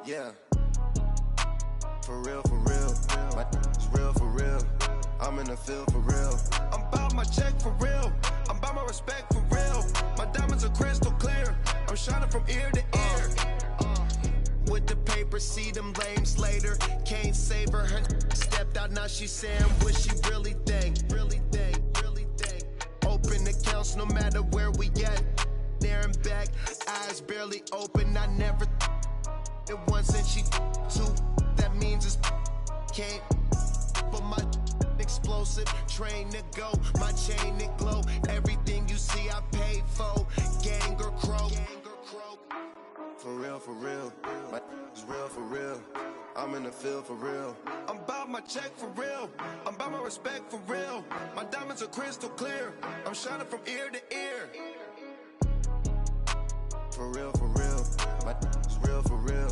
Yeah. For real, for real. It's real for real. I'm in the field for real. I'm about my check for real. I'm about my respect for real. My diamonds are crystal clear. I'm shining from ear to ear. With the paper, see them lames later. Can't save her. Her stepped out, now she's saying what she really think. Really think, really think. Open accounts no matter where we at. There and back, eyes barely open. I never it once and she two. That means it's can't. But my explosive train to go, my chain to glow. Everything you see I paid for. Gang or crow. For real, for real. It's real for real. I'm in the field for real. I'm about my check for real. I'm about my respect for real. My diamonds are crystal clear. I'm shining from ear to ear. For real, for real. It's real for real.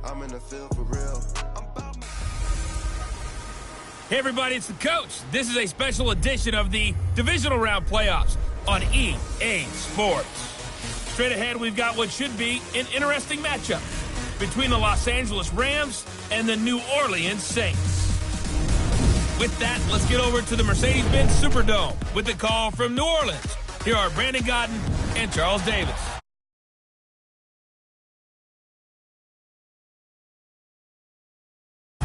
I'm in the field for real. I'm about my... Hey everybody, it's the coach. This is a special edition of the Divisional Round Playoffs on EA Sports. Straight ahead, we've got what should be an interesting matchup between the Los Angeles Rams and the New Orleans Saints. With that, let's get over to the Mercedes-Benz Superdome with the call from New Orleans. Here are Brandon Godden and Charles Davis.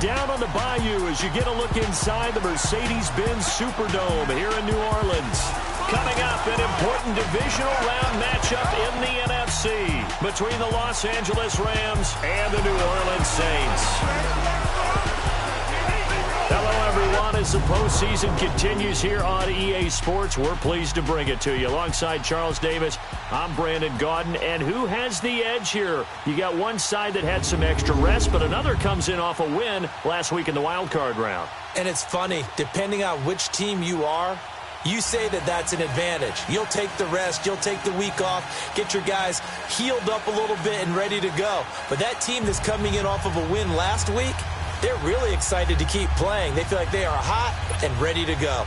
Down on the bayou as you get a look inside the Mercedes-Benz Superdome here in New Orleans. Coming up, an important divisional round matchup in the NFC between the Los Angeles Rams and the New Orleans Saints. Hello, everyone. As the postseason continues here on EA Sports, we're pleased to bring it to you. Alongside Charles Davis, I'm Brandon Gaudin. And who has the edge here? You got one side that had some extra rest, but another comes in off a win last week in the wild card round. And it's funny, depending on which team you are, you say that that's an advantage. You'll take the rest, you'll take the week off, get your guys healed up a little bit and ready to go. But that team that's coming in off of a win last week, they're really excited to keep playing. They feel like they are hot and ready to go.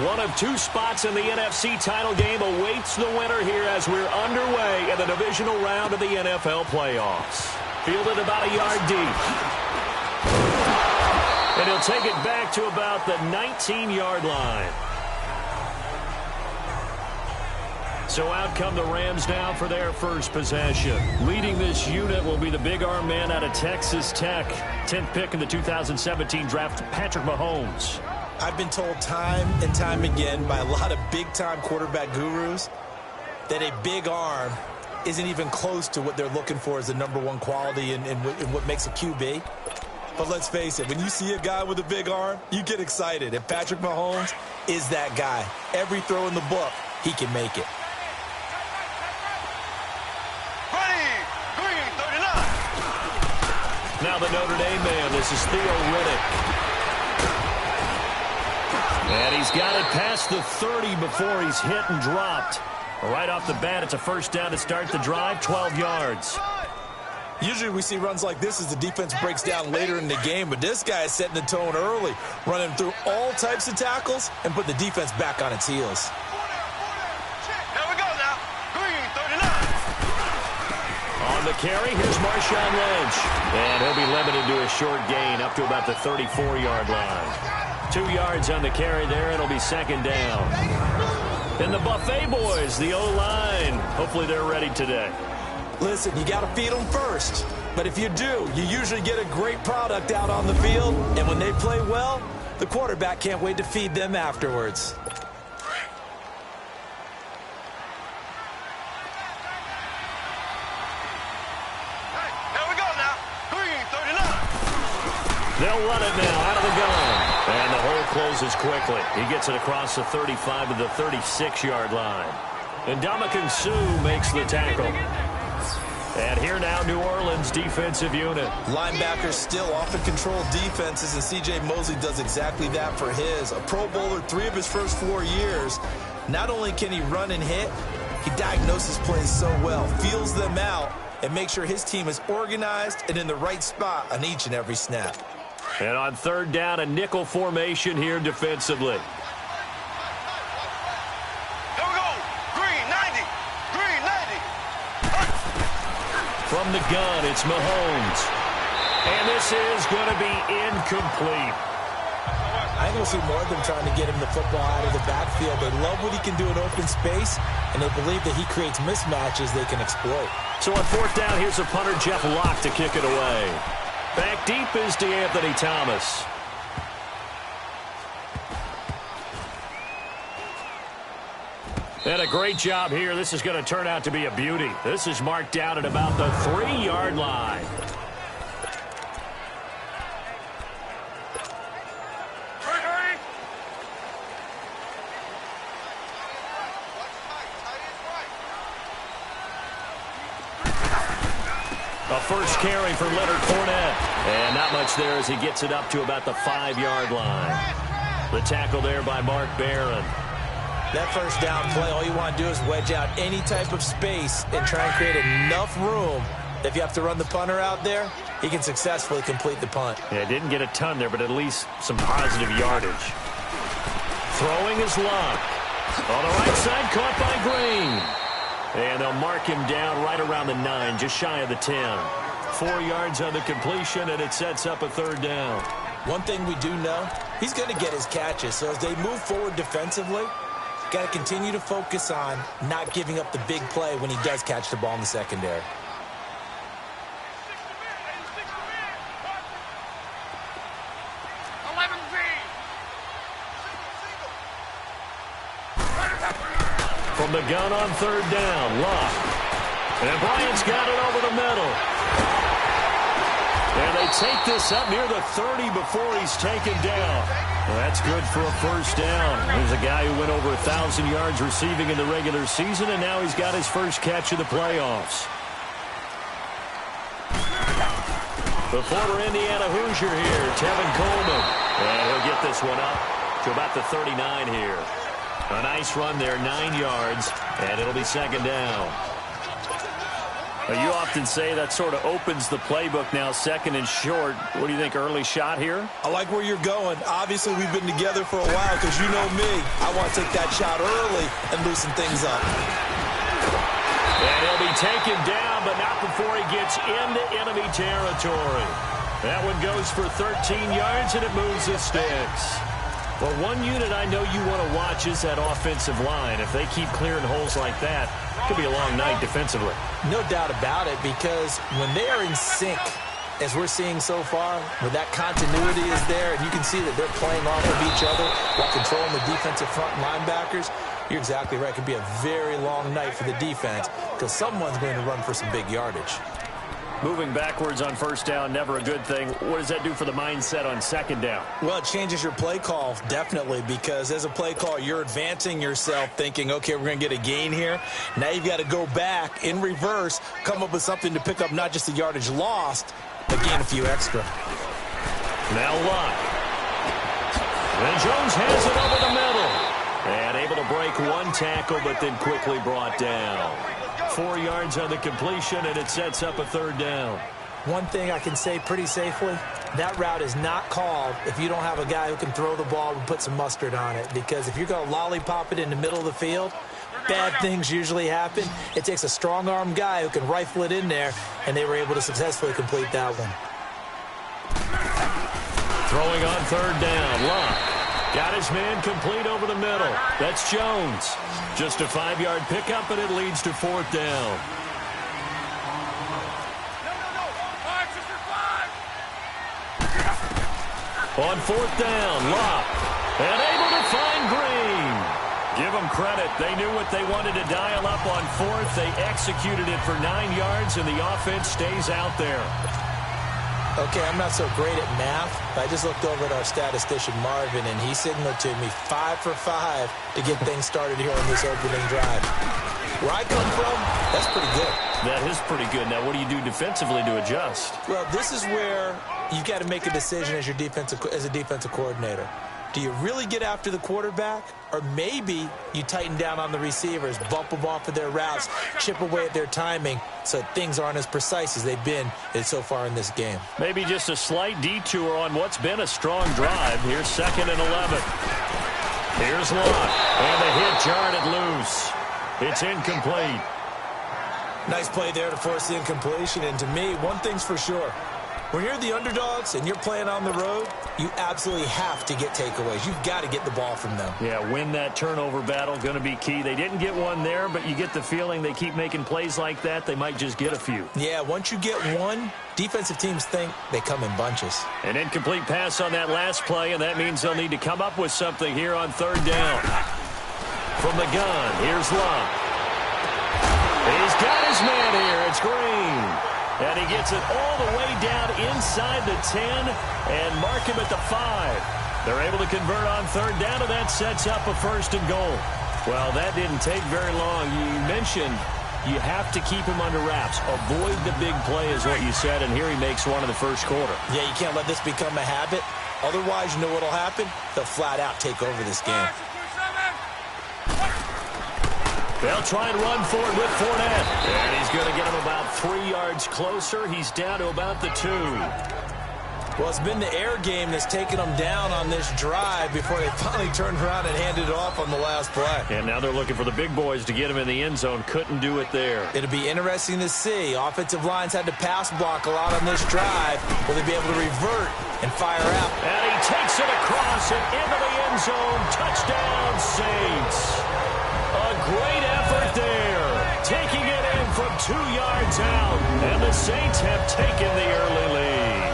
One of two spots in the NFC title game awaits the winner here as we're underway in the divisional round of the NFL playoffs. Fielded about a yard deep. And he'll take it back to about the 19-yard line. So out come the Rams now for their first possession. Leading this unit will be the big arm man out of Texas Tech. 10th pick in the 2017 draft, Patrick Mahomes. I've been told time and time again by a lot of big-time quarterback gurus that a big arm isn't even close to what they're looking for as the number one quality in what makes a QB. But let's face it, when you see a guy with a big arm, you get excited. And Patrick Mahomes is that guy. Every throw in the book, he can make it. Now the Notre Dame man, this is Theo Riddick. And he's got it past the 30 before he's hit and dropped. Right off the bat, it's a first down to start the drive, 12 yards. Usually we see runs like this as the defense breaks down later in the game, but this guy is setting the tone early, running through all types of tackles and put the defense back on its heels. Here we go now. Green, 39. On the carry, here's Marshawn Lynch. And he'll be limited to a short gain up to about the 34-yard line. 2 yards on the carry there. It'll be second down. And the Buffet boys, the O-line. Hopefully they're ready today. Listen, you got to feed them first. But if you do, you usually get a great product out on the field. And when they play well, the quarterback can't wait to feed them afterwards. They'll run it now out of the gun. And the hole closes quickly. He gets it across the 35 to the 36-yard line. And Ndamukong Suh makes the tackle. And here now, New Orleans defensive unit. Linebackers still often control defenses, and C.J. Mosley does exactly that for his. A Pro Bowler 3 of his first 4 years. Not only can he run and hit, he diagnoses plays so well, feels them out, and makes sure his team is organized and in the right spot on each and every snap. And on third down, a nickel formation here defensively. Here we go. Green, 90. From the gun, it's Mahomes. And this is going to be incomplete. I think we'll see more of them trying to get him the football out of the backfield. They love what he can do in open space, and they believe that he creates mismatches they can exploit. So on fourth down, here's a punter, Jeff Locke, to kick it away. Back deep is DeAnthony Thomas. And a great job here. This is going to turn out to be a beauty. This is marked down at about the 3-yard line. A first carry for Leonard Fournette. And not much there as he gets it up to about the 5-yard line. The tackle there by Mark Barron. That first down play, all you want to do is wedge out any type of space and try and create enough room. If you have to run the punter out there, he can successfully complete the punt. Yeah, didn't get a ton there, but at least some positive yardage. Throwing is Locke. On the right side, caught by Green. And they'll mark him down right around the 9, just shy of the 10. 4 yards on the completion, and it sets up a third down. One thing we do know, he's going to get his catches. So as they move forward defensively, got to continue to focus on not giving up the big play when he does catch the ball in the secondary. From the gun on third down, Locke. And Bryant's got it over the middle. And they take this up near the 30 before he's taken down. Well, that's good for a first down. There's a guy who went over 1,000 yards receiving in the regular season, and now he's got his first catch of the playoffs. The former Indiana Hoosier here, Tevin Coleman. And he'll get this one up to about the 39 here. A nice run there, 9 yards, and it'll be second down. You often say that sort of opens the playbook now, second and short. What do you think, early shot here? I like where you're going. Obviously, we've been together for a while because you know me. I want to take that shot early and loosen things up. And he'll be taken down, but not before he gets into enemy territory. That one goes for 13 yards, and it moves the sticks. Well, one unit I know you want to watch is that offensive line. If they keep clearing holes like that, it could be a long night defensively. No doubt about it, because when they are in sync, as we're seeing so far, where that continuity is there, and you can see that they're playing off of each other while controlling the defensive front linebackers, you're exactly right. It could be a very long night for the defense because someone's going to run for some big yardage. Moving backwards on first down, never a good thing. What does that do for the mindset on second down? Well, it changes your play call, definitely, because as a play call, you're advancing yourself thinking, okay, we're going to get a gain here. Now you've got to go back in reverse, come up with something to pick up not just the yardage lost, but gain a few extra. Now Locke. And Jones has it over the middle. And able to break one tackle, but then quickly brought down. 4 yards on the completion, and it sets up a third down. One thing I can say pretty safely, that route is not called if you don't have a guy who can throw the ball and put some mustard on it. Because if you're going to lollipop it in the middle of the field, bad things usually happen. It takes a strong-arm guy who can rifle it in there, and they were able to successfully complete that one. Throwing on third down, Locke. Got his man complete over the middle. That's Jones. Just a 5-yard pickup, and it leads to fourth down. On fourth down, Locke. And able to find Green. Give them credit. They knew what they wanted to dial up on fourth. They executed it for 9 yards, and the offense stays out there. Okay, I'm not so great at math, but I just looked over at our statistician, Marvin, and he signaled to me 5 for 5 to get things started here on this opening drive. Where I come from, that's pretty good. That is pretty good. Now, what do you do defensively to adjust? Well, this is where you've got to make a decision as a defensive coordinator. Do you really get after the quarterback, or maybe you tighten down on the receivers, bump them off of their routes, chip away at their timing so things aren't as precise as they've been so far in this game? Maybe just a slight detour on what's been a strong drive. Here's 2nd and 11. Here's Locke, and the hit jarred it loose. It's incomplete. Nice play there to force the incompletion. And to me, one thing's for sure. When you're the underdogs and you're playing on the road, you absolutely have to get takeaways. You've got to get the ball from them. Yeah, win that turnover battle, going to be key. They didn't get one there, but you get the feeling they keep making plays like that, they might just get a few. Yeah, once you get one, defensive teams think they come in bunches. An incomplete pass on that last play, and that means they'll need to come up with something here on third down. From the gun, here's Love. He's got his man here. It's Green. And he gets it all the way down inside the 10 and mark him at the 5. They're able to convert on third down, and that sets up a 1st and goal. Well, that didn't take very long. You mentioned you have to keep him under wraps. Avoid the big play is what you said, and here he makes one in the first quarter. Yeah, you can't let this become a habit. Otherwise, you know what will happen? They'll flat out take over this game. They'll try and run forward with Fournette. And he's going to get him about 3 yards closer. He's down to about the 2. Well, it's been the air game that's taken them down on this drive before they finally turned around and handed it off on the last play. And now they're looking for the big boys to get him in the end zone. Couldn't do it there. It'll be interesting to see. Offensive lines had to pass block a lot on this drive. Will they be able to revert and fire out? And he takes it across and into the end zone. Touchdown, Saints. A great effort there. Taking it in from 2 yards out. And the Saints have taken the early lead.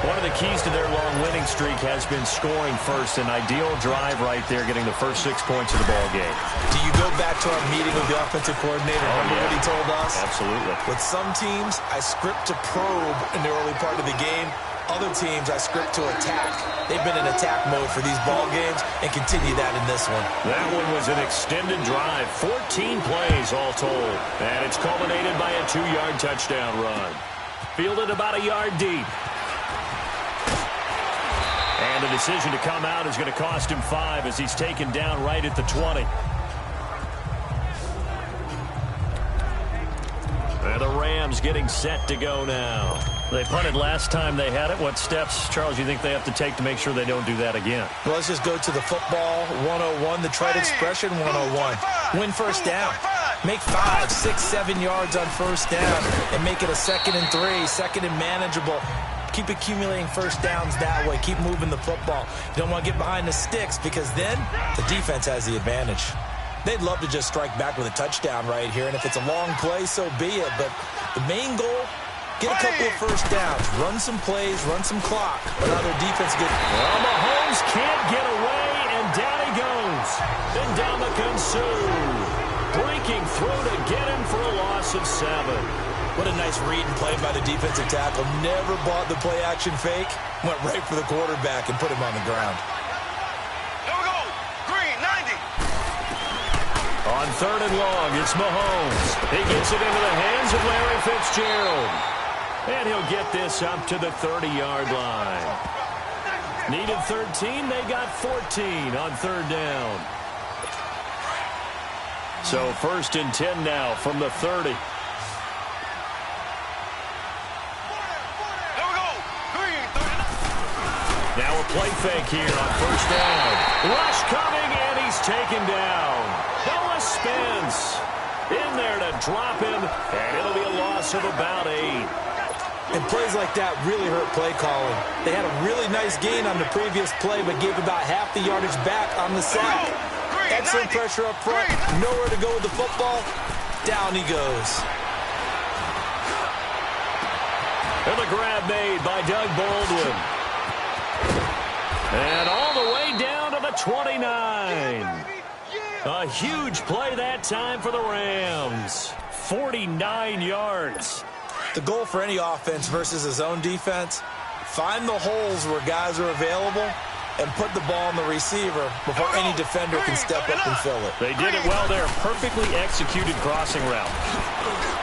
One of the keys to their long winning streak has been scoring first. An ideal drive right there, getting the first 6 points of the ball game. Do you go back to our meeting with the offensive coordinator? Remember what he told us? Absolutely. With some teams, I script to probe in the early part of the game. Other teams, I script to attack. They've been in attack mode for these ball games and continue that in this one. That one was an extended drive. 14 plays all told. And it's culminated by a 2-yard touchdown run. Fielded about a yard deep. And the decision to come out is going to cost him 5 as he's taken down right at the 20. And the Rams getting set to go now. They punted last time they had it. What steps, Charles, you think they have to take to make sure they don't do that again? Well, let's just go to the football 101, the trade expression 101. Win first down. Make 5, 6, 7 yards on first down and make it a 2nd and 3, 2nd and manageable. Keep accumulating first downs that way. Keep moving the football. You don't want to get behind the sticks because then the defense has the advantage. They'd love to just strike back with a touchdown right here, and if it's a long play, so be it. But the main goal, get a couple of first downs, run some plays, run some clock. But now their defense gets... Well, Mahomes can't get away, and down he goes. Ndamukong Suh breaking through to get him for a loss of 7. What a nice read and play by the defensive tackle. Never bought the play-action fake. Went right for the quarterback and put him on the ground. Here we go. Green, 90. On third and long, it's Mahomes. He gets it into the hands of Larry Fitzgerald. And he'll get this up to the 30-yard line. Needed 13, they got 14 on third down. So 1st and 10 now from the 30. Now a play fake here on first down. Rush coming, and he's taken down. Noah Spence in there to drop him, and it'll be a loss of about 8. And plays like that really hurt play calling. They had a really nice gain on the previous play, but gave about half the yardage back on the sack. Excellent pressure up front. Nowhere to go with the football. Down he goes. And the grab made by Doug Baldwin. And all the way down to the 29. A huge play that time for the Rams. 49 yards. The goal for any offense versus his own defense, find the holes where guys are available and put the ball on the receiver before any defender can step up and fill it. They did it well there. Perfectly executed crossing route.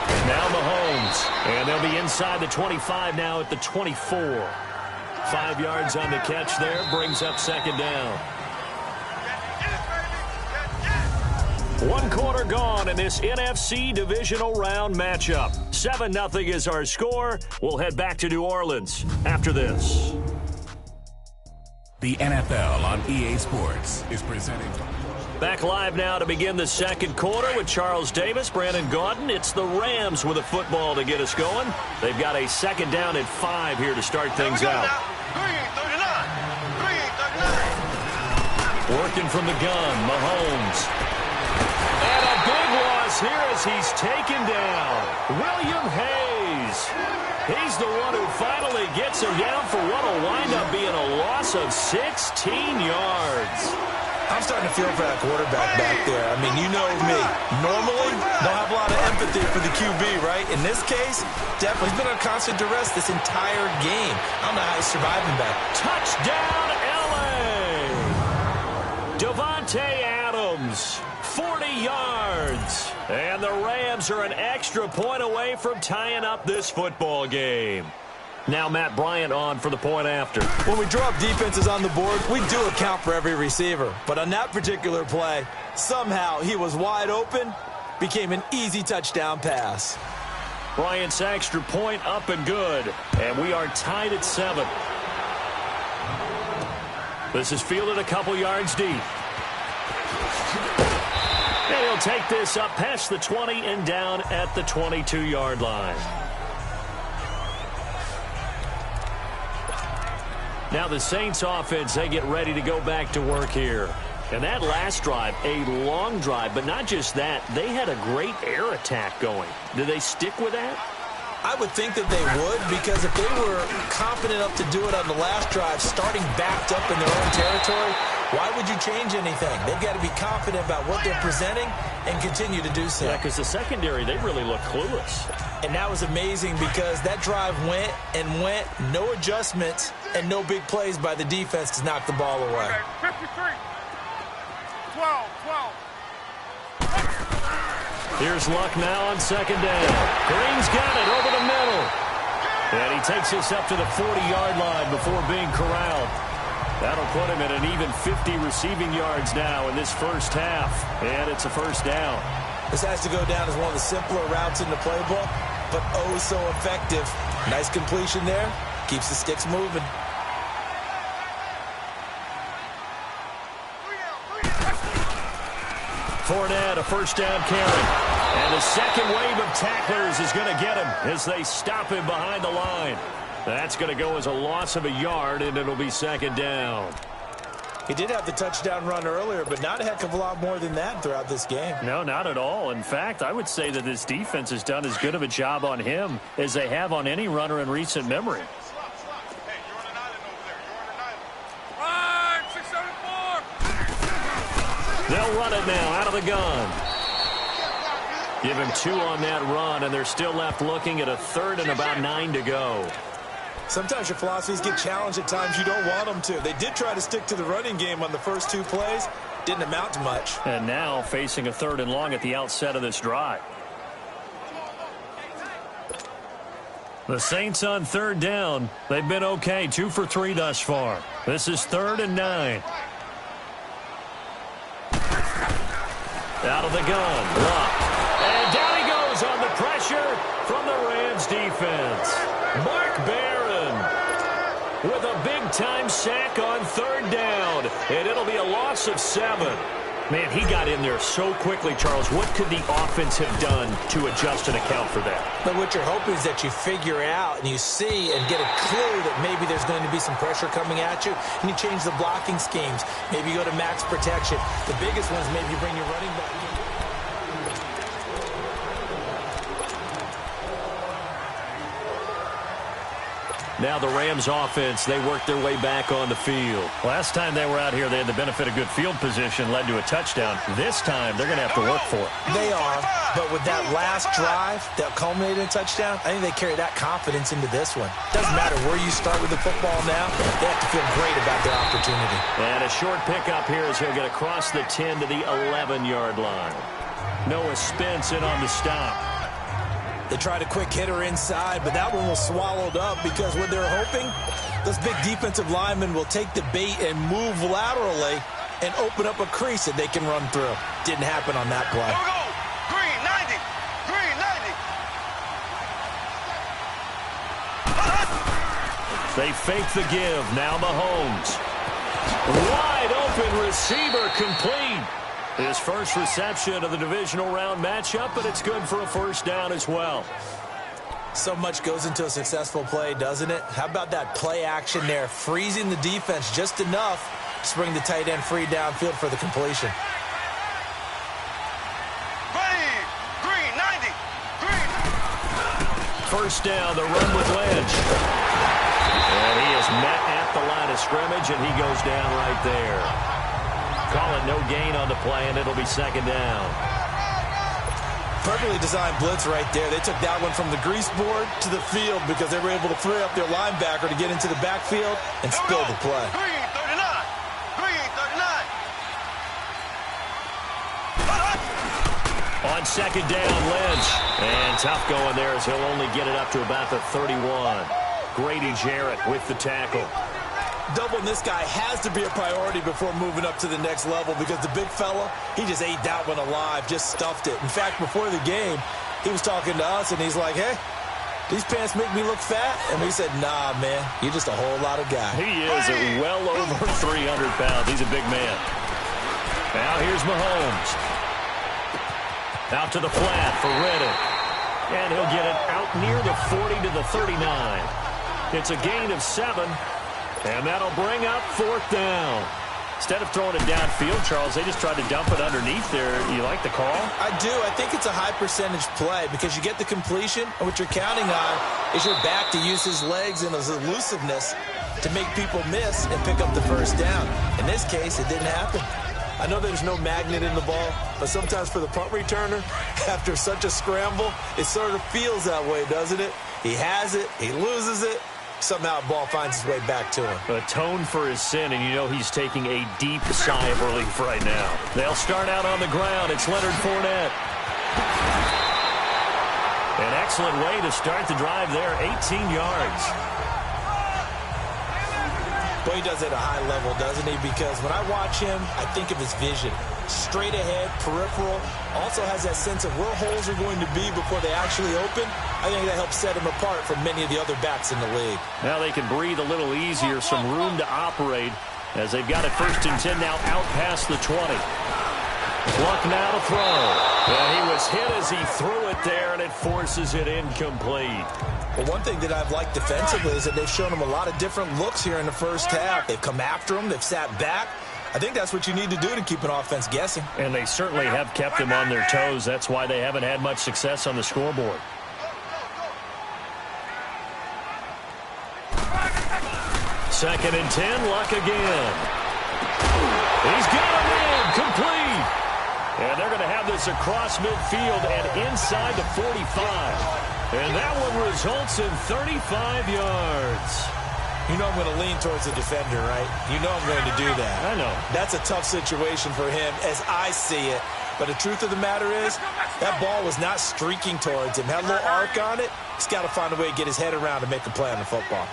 And now Mahomes. And they'll be inside the 25 now at the 24. 5 yards on the catch there. Brings up 2nd down. 1 quarter gone in this NFC Divisional Round matchup. 7-0 is our score. We'll head back to New Orleans after this. The NFL on EA Sports is presented. Back live now to begin the second quarter with Charles Davis, Brandon Gaudin. It's the Rams with a football to get us going. They've got a second down at 5 here to start things out. Working from the gun, Mahomes. And a big loss here as he's taken down. William Hayes. He's the one who finally gets him down for what will wind up being a loss of 16 yards. I'm starting to feel for that quarterback back there. I mean, you know me. Normally, don't have a lot of empathy for the QB, right? In this case, definitely he's been under constant duress this entire game. I don't know how he's surviving that. Touchdown, L.A. Devontae Adams, 40 yards. And the Rams are an extra point away from tying up this football game. Now Matt Bryant on for the point after. When we draw up defenses on the board, we do account for every receiver. But on that particular play, somehow he was wide open, became an easy touchdown pass. Bryant's extra point up and good. And we are tied at 7. This is fielded a couple yards deep. And he'll take this up past the 20 and down at the 22-yard line. Now the Saints offense, they get ready to go back to work here. And that last drive, a long drive, but not just that, they had a great air attack going. Did they stick with that? I would think that they would, because if they were confident enough to do it on the last drive, starting backed up in their own territory, why would you change anything? They've got to be confident about what they're presenting and continue to do so. Yeah, because the secondary, they really look clueless. And that was amazing because that drive went and went, no adjustments, and no big plays by the defense to knock the ball away. Okay, 53. 12. Here's Luck now on second down. Green's got it over the middle. And he takes this up to the 40-yard line before being corralled. That'll put him at an even 50 receiving yards now in this first half. And it's a first down. This has to go down as one of the simpler routes in the playbook, but oh so effective. Nice completion there. Keeps the sticks moving. Fournette, a first down carry. And the second wave of tacklers is going to get him as they stop him behind the line. That's going to go as a loss of a yard, and it'll be second down. He did have the touchdown run earlier, but not a heck of a lot more than that throughout this game. No, not at all. In fact, I would say that this defense has done as good of a job on him as they have on any runner in recent memory. They'll run it now out of the gun. Give him 2 on that run, and they're still left looking at a third and about 9 to go. Sometimes your philosophies get challenged at times you don't want them to. They did try to stick to the running game on the first 2 plays. Didn't amount to much. And now facing a third and long at the outset of this drive. The Saints on third down. They've been okay, 2 for 3 thus far. This is 3rd and 9. Out of the gun, Luck. And down he goes on the pressure from the Rams defense. Mark Barron with a big-time sack on third down. And it'll be a loss of 7. Man, he got in there so quickly, Charles. What could the offense have done to adjust and account for that? But what you're hoping is that you figure out and you see and get a clue that maybe there's going to be some pressure coming at you, and you change the blocking schemes. Maybe you go to max protection. The biggest one is maybe you bring your running back. Now the Rams offense, they work their way back on the field. Last time they were out here, they had the benefit of good field position, led to a touchdown. This time, they're going to have to work for it. They are, but with that last drive that culminated in a touchdown, I think they carry that confidence into this one. Doesn't matter where you start with the football now, they have to feel great about their opportunity. And a short pickup here as he'll get across the 10 to the 11-yard line. Noah Spence in on the stop. They tried a quick hitter inside, but that one was swallowed up because what they're hoping, those big defensive linemen will take the bait and move laterally and open up a crease that they can run through. Didn't happen on that play. Here we go. Green, 90. Green, 90. They fake the give. Now Mahomes. Wide open receiver complete. His first reception of the divisional round matchup, but it's good for a first down as well. So much goes into a successful play, doesn't it? How about that play action there, freezing the defense just enough to bring the tight end free downfield for the completion. Ready, green, 90, green. First down, the run with Lynch. And he is met at the line of scrimmage, and he goes down right there. Call it no gain on the play, and it'll be second down. Perfectly designed blitz right there. They took that one from the grease board to the field because they were able to free up their linebacker to get into the backfield and spill the play. Green, 39. Green, 39. On second down, Lynch. And tough going there as he'll only get it up to about the 31. Grady Jarrett with the tackle. Doubling this guy has to be a priority before moving up to the next level because the big fella, he just ate that one alive, just stuffed it. In fact, before the game, he was talking to us, and he's like, hey, these pants make me look fat? And we said, nah, man, you're just a whole lot of guy. He is well over 300 pounds. He's a big man. Now here's Mahomes. Out to the flat for Reddick. And he'll get it out near the 40 to the 39. It's a gain of 7. And that'll bring up fourth down. Instead of throwing it downfield, Charles, they just tried to dump it underneath there. You like the call? I do. I think it's a high percentage play because you get the completion, and what you're counting on is your back to use his legs and his elusiveness to make people miss and pick up the first down. In this case, it didn't happen. I know there's no magnet in the ball, but sometimes for the punt returner, after such a scramble, it sort of feels that way, doesn't it? He has it, he loses it. Somehow the ball finds its way back to him. Atone for his sin, and you know he's taking a deep sigh of relief right now. They'll start out on the ground. It's Leonard Fournette. An excellent way to start the drive there, 18 yards. Boy, he does it at a high level, doesn't he? Because when I watch him, I think of his vision. Straight ahead, peripheral. Also has that sense of where holes are going to be before they actually open. I think that helps set him apart from many of the other backs in the league. Now they can breathe a little easier, some room to operate as they've got it first and 10 now out past the 20. Luck now to throw. And he was hit as he threw it there, and it forces it incomplete. Well, one thing that I've liked defensively is that they've shown him a lot of different looks here in the first half. They've come after him. They've sat back. I think that's what you need to do to keep an offense guessing. And they certainly have kept them on their toes. That's why they haven't had much success on the scoreboard. Second and 10, Luck again. He's got him in, complete. And they're going to have this across midfield and inside the 45. And that one results in 35 yards. You know I'm going to lean towards the defender, right? You know I'm going to do that. I know. That's a tough situation for him as I see it. But the truth of the matter is, that ball was not streaking towards him. Had a little arc on it. He's got to find a way to get his head around to make a play on the football.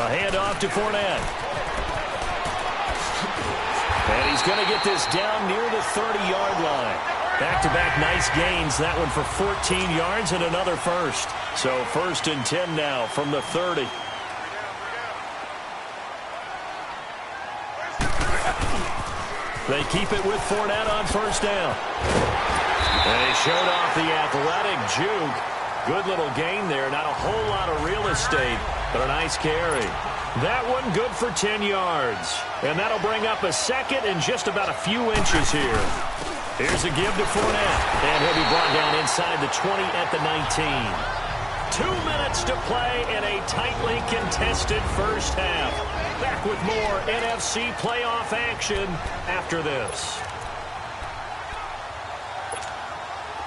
A handoff to Fournette. And he's going to get this down near the 30-yard line. Back-to-back nice gains. That one for 14 yards and another first. So first and 10 now from the 30. They keep it with Fournette on first down. And he showed off the athletic juke. Good little gain there. Not a whole lot of real estate, but a nice carry. That one good for 10 yards. And that'll bring up a second and just about a few inches here. Here's a give to Fournette. And he'll be brought down inside the 20 at the 19. 2 minutes to play in a tightly contested first half. Back with more NFC playoff action after this.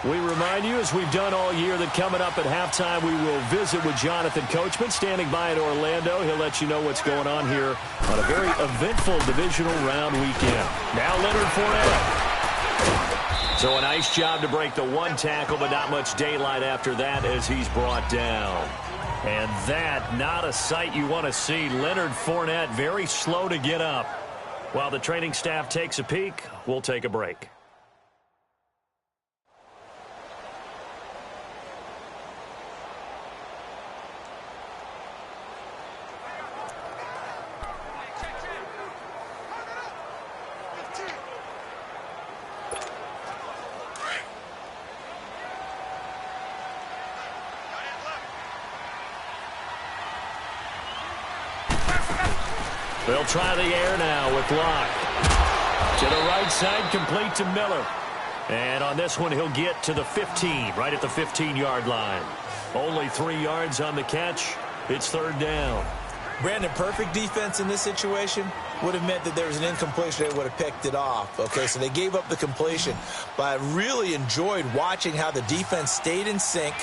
We remind you, as we've done all year, that coming up at halftime, we will visit with Jonathan Coachman, standing by in Orlando. He'll let you know what's going on here on a very eventful divisional round weekend. Now Leonard Fournette. So a nice job to break the one tackle, but not much daylight after that as he's brought down. And that, not a sight you want to see. Leonard Fournette very slow to get up. While the training staff takes a peek, we'll take a break. They'll try the air now with Locke. To the right side, complete to Miller. And on this one, he'll get to the 15, right at the 15-yard line. Only 3 yards on the catch. It's third down. Brandon, perfect defense in this situation would have meant that there was an incompletion. They would have picked it off. Okay, so they gave up the completion. But I really enjoyed watching how the defense stayed in sync,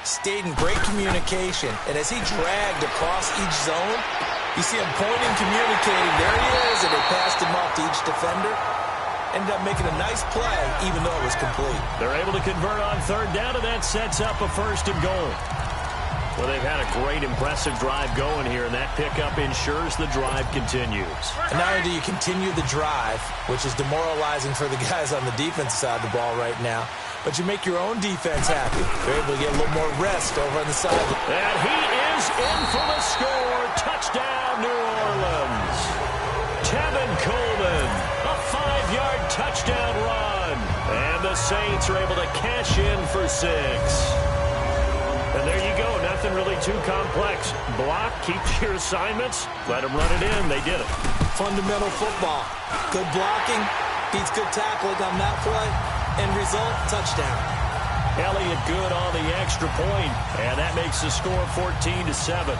stayed in great communication. And as he dragged across each zone, you see him pointing, communicating. There he is, and they passed him off to each defender. Ended up making a nice play, even though it was complete. They're able to convert on third down, and that sets up a first and goal. Well, they've had a great, impressive drive going here, and that pickup ensures the drive continues. And not only do you continue the drive, which is demoralizing for the guys on the defensive side of the ball right now, but you make your own defense happy. They're able to get a little more rest over on the side. And he is in for the score. Touchdown, New Orleans. Tevin Coleman, a 5-yard touchdown run. And the Saints are able to cash in for 6. And there you go. Nothing really too complex. Block, keep your assignments, let them run it in. They did it. Fundamental football. Good blocking, beats good tackling on that play. End result, touchdown. Elliott good on the extra point, and that makes the score 14-7.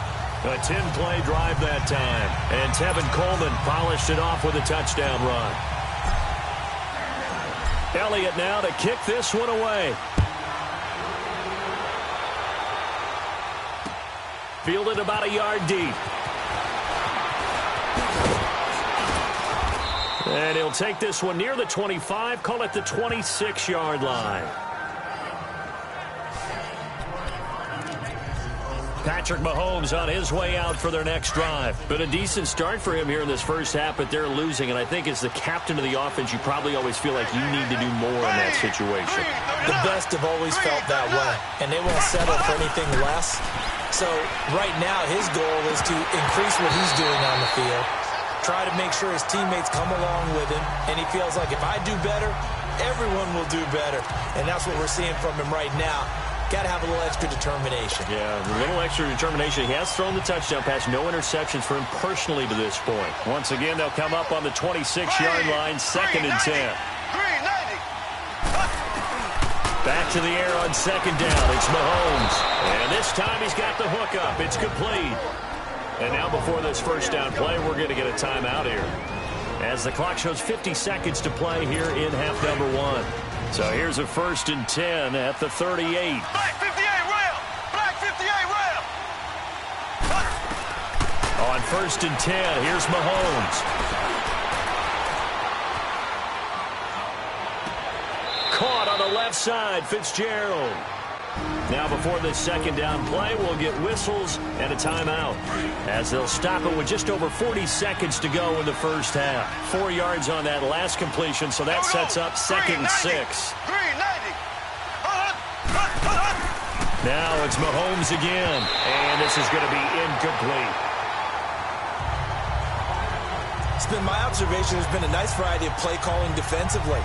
A 10-play drive that time. And Tevin Coleman polished it off with a touchdown run. Elliott now to kick this one away. Fielded about a yard deep. And he'll take this one near the 25, call it the 26-yard line. Patrick Mahomes on his way out for their next drive. Been a decent start for him here in this first half, but they're losing. And I think as the captain of the offense, you probably always feel like you need to do more in that situation. The best have always felt that way, and they won't settle for anything less. So right now his goal is to increase what he's doing on the field, try to make sure his teammates come along with him, and he feels like if I do better, everyone will do better. And that's what we're seeing from him right now. Got to have a little extra determination. Yeah, a little extra determination. He has thrown the touchdown pass. No interceptions for him personally to this point. Once again, they'll come up on the 26-yard line, 2nd and 10. Back to the air on 2nd down. It's Mahomes. And this time he's got the hook up. It's complete. And now before this first down play, we're going to get a timeout here, as the clock shows 50 seconds to play here in half number 1. So here's a 1st and 10 at the 38. Black 58 rail! Black 58 rail! On 1st and 10, here's Mahomes. Caught on the left side, Fitzgerald. Now before this 2nd down play, we'll get whistles and a timeout, as they'll stop it with just over 40 seconds to go in the first half. 4 yards on that last completion, so that sets up 2nd and 6. Now it's Mahomes again, and this is going to be incomplete. It's been my observation there's been a nice variety of play calling defensively.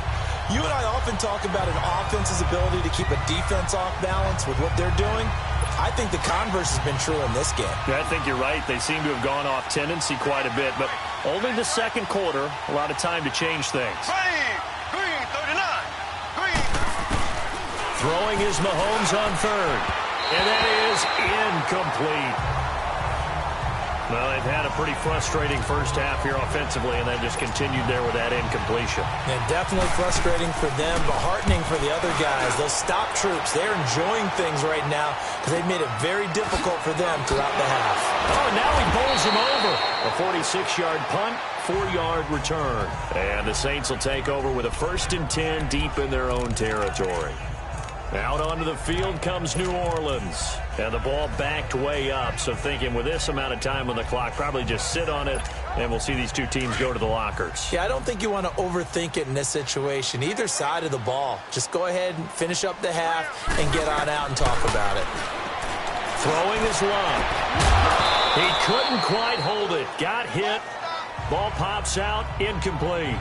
You and I often talk about an offense's ability to keep a defense off balance with what they're doing. I think the converse has been true in this game. Yeah, I think you're right. They seem to have gone off tendency quite a bit, but only the 2nd quarter, a lot of time to change things. Green, 39. Green. Throwing is Mahomes on 3rd, and that is incomplete. Well, they've had a pretty frustrating first half here offensively, and then just continued there with that incompletion. And definitely frustrating for them, but heartening for the other guys. Those stop troops, they're enjoying things right now because they've made it very difficult for them throughout the half. Oh, now he bowls him over. A 46-yard punt, 4-yard return. And the Saints will take over with a 1st and 10 deep in their own territory. Out onto the field comes New Orleans. And the ball backed way up. So thinking with this amount of time on the clock, probably just sit on it, and we'll see these two teams go to the lockers. Yeah, I don't think you want to overthink it in this situation. Either side of the ball. Just go ahead and finish up the half and get on out and talk about it. Throwing is Locke. He couldn't quite hold it. Got hit. Ball pops out. Incomplete.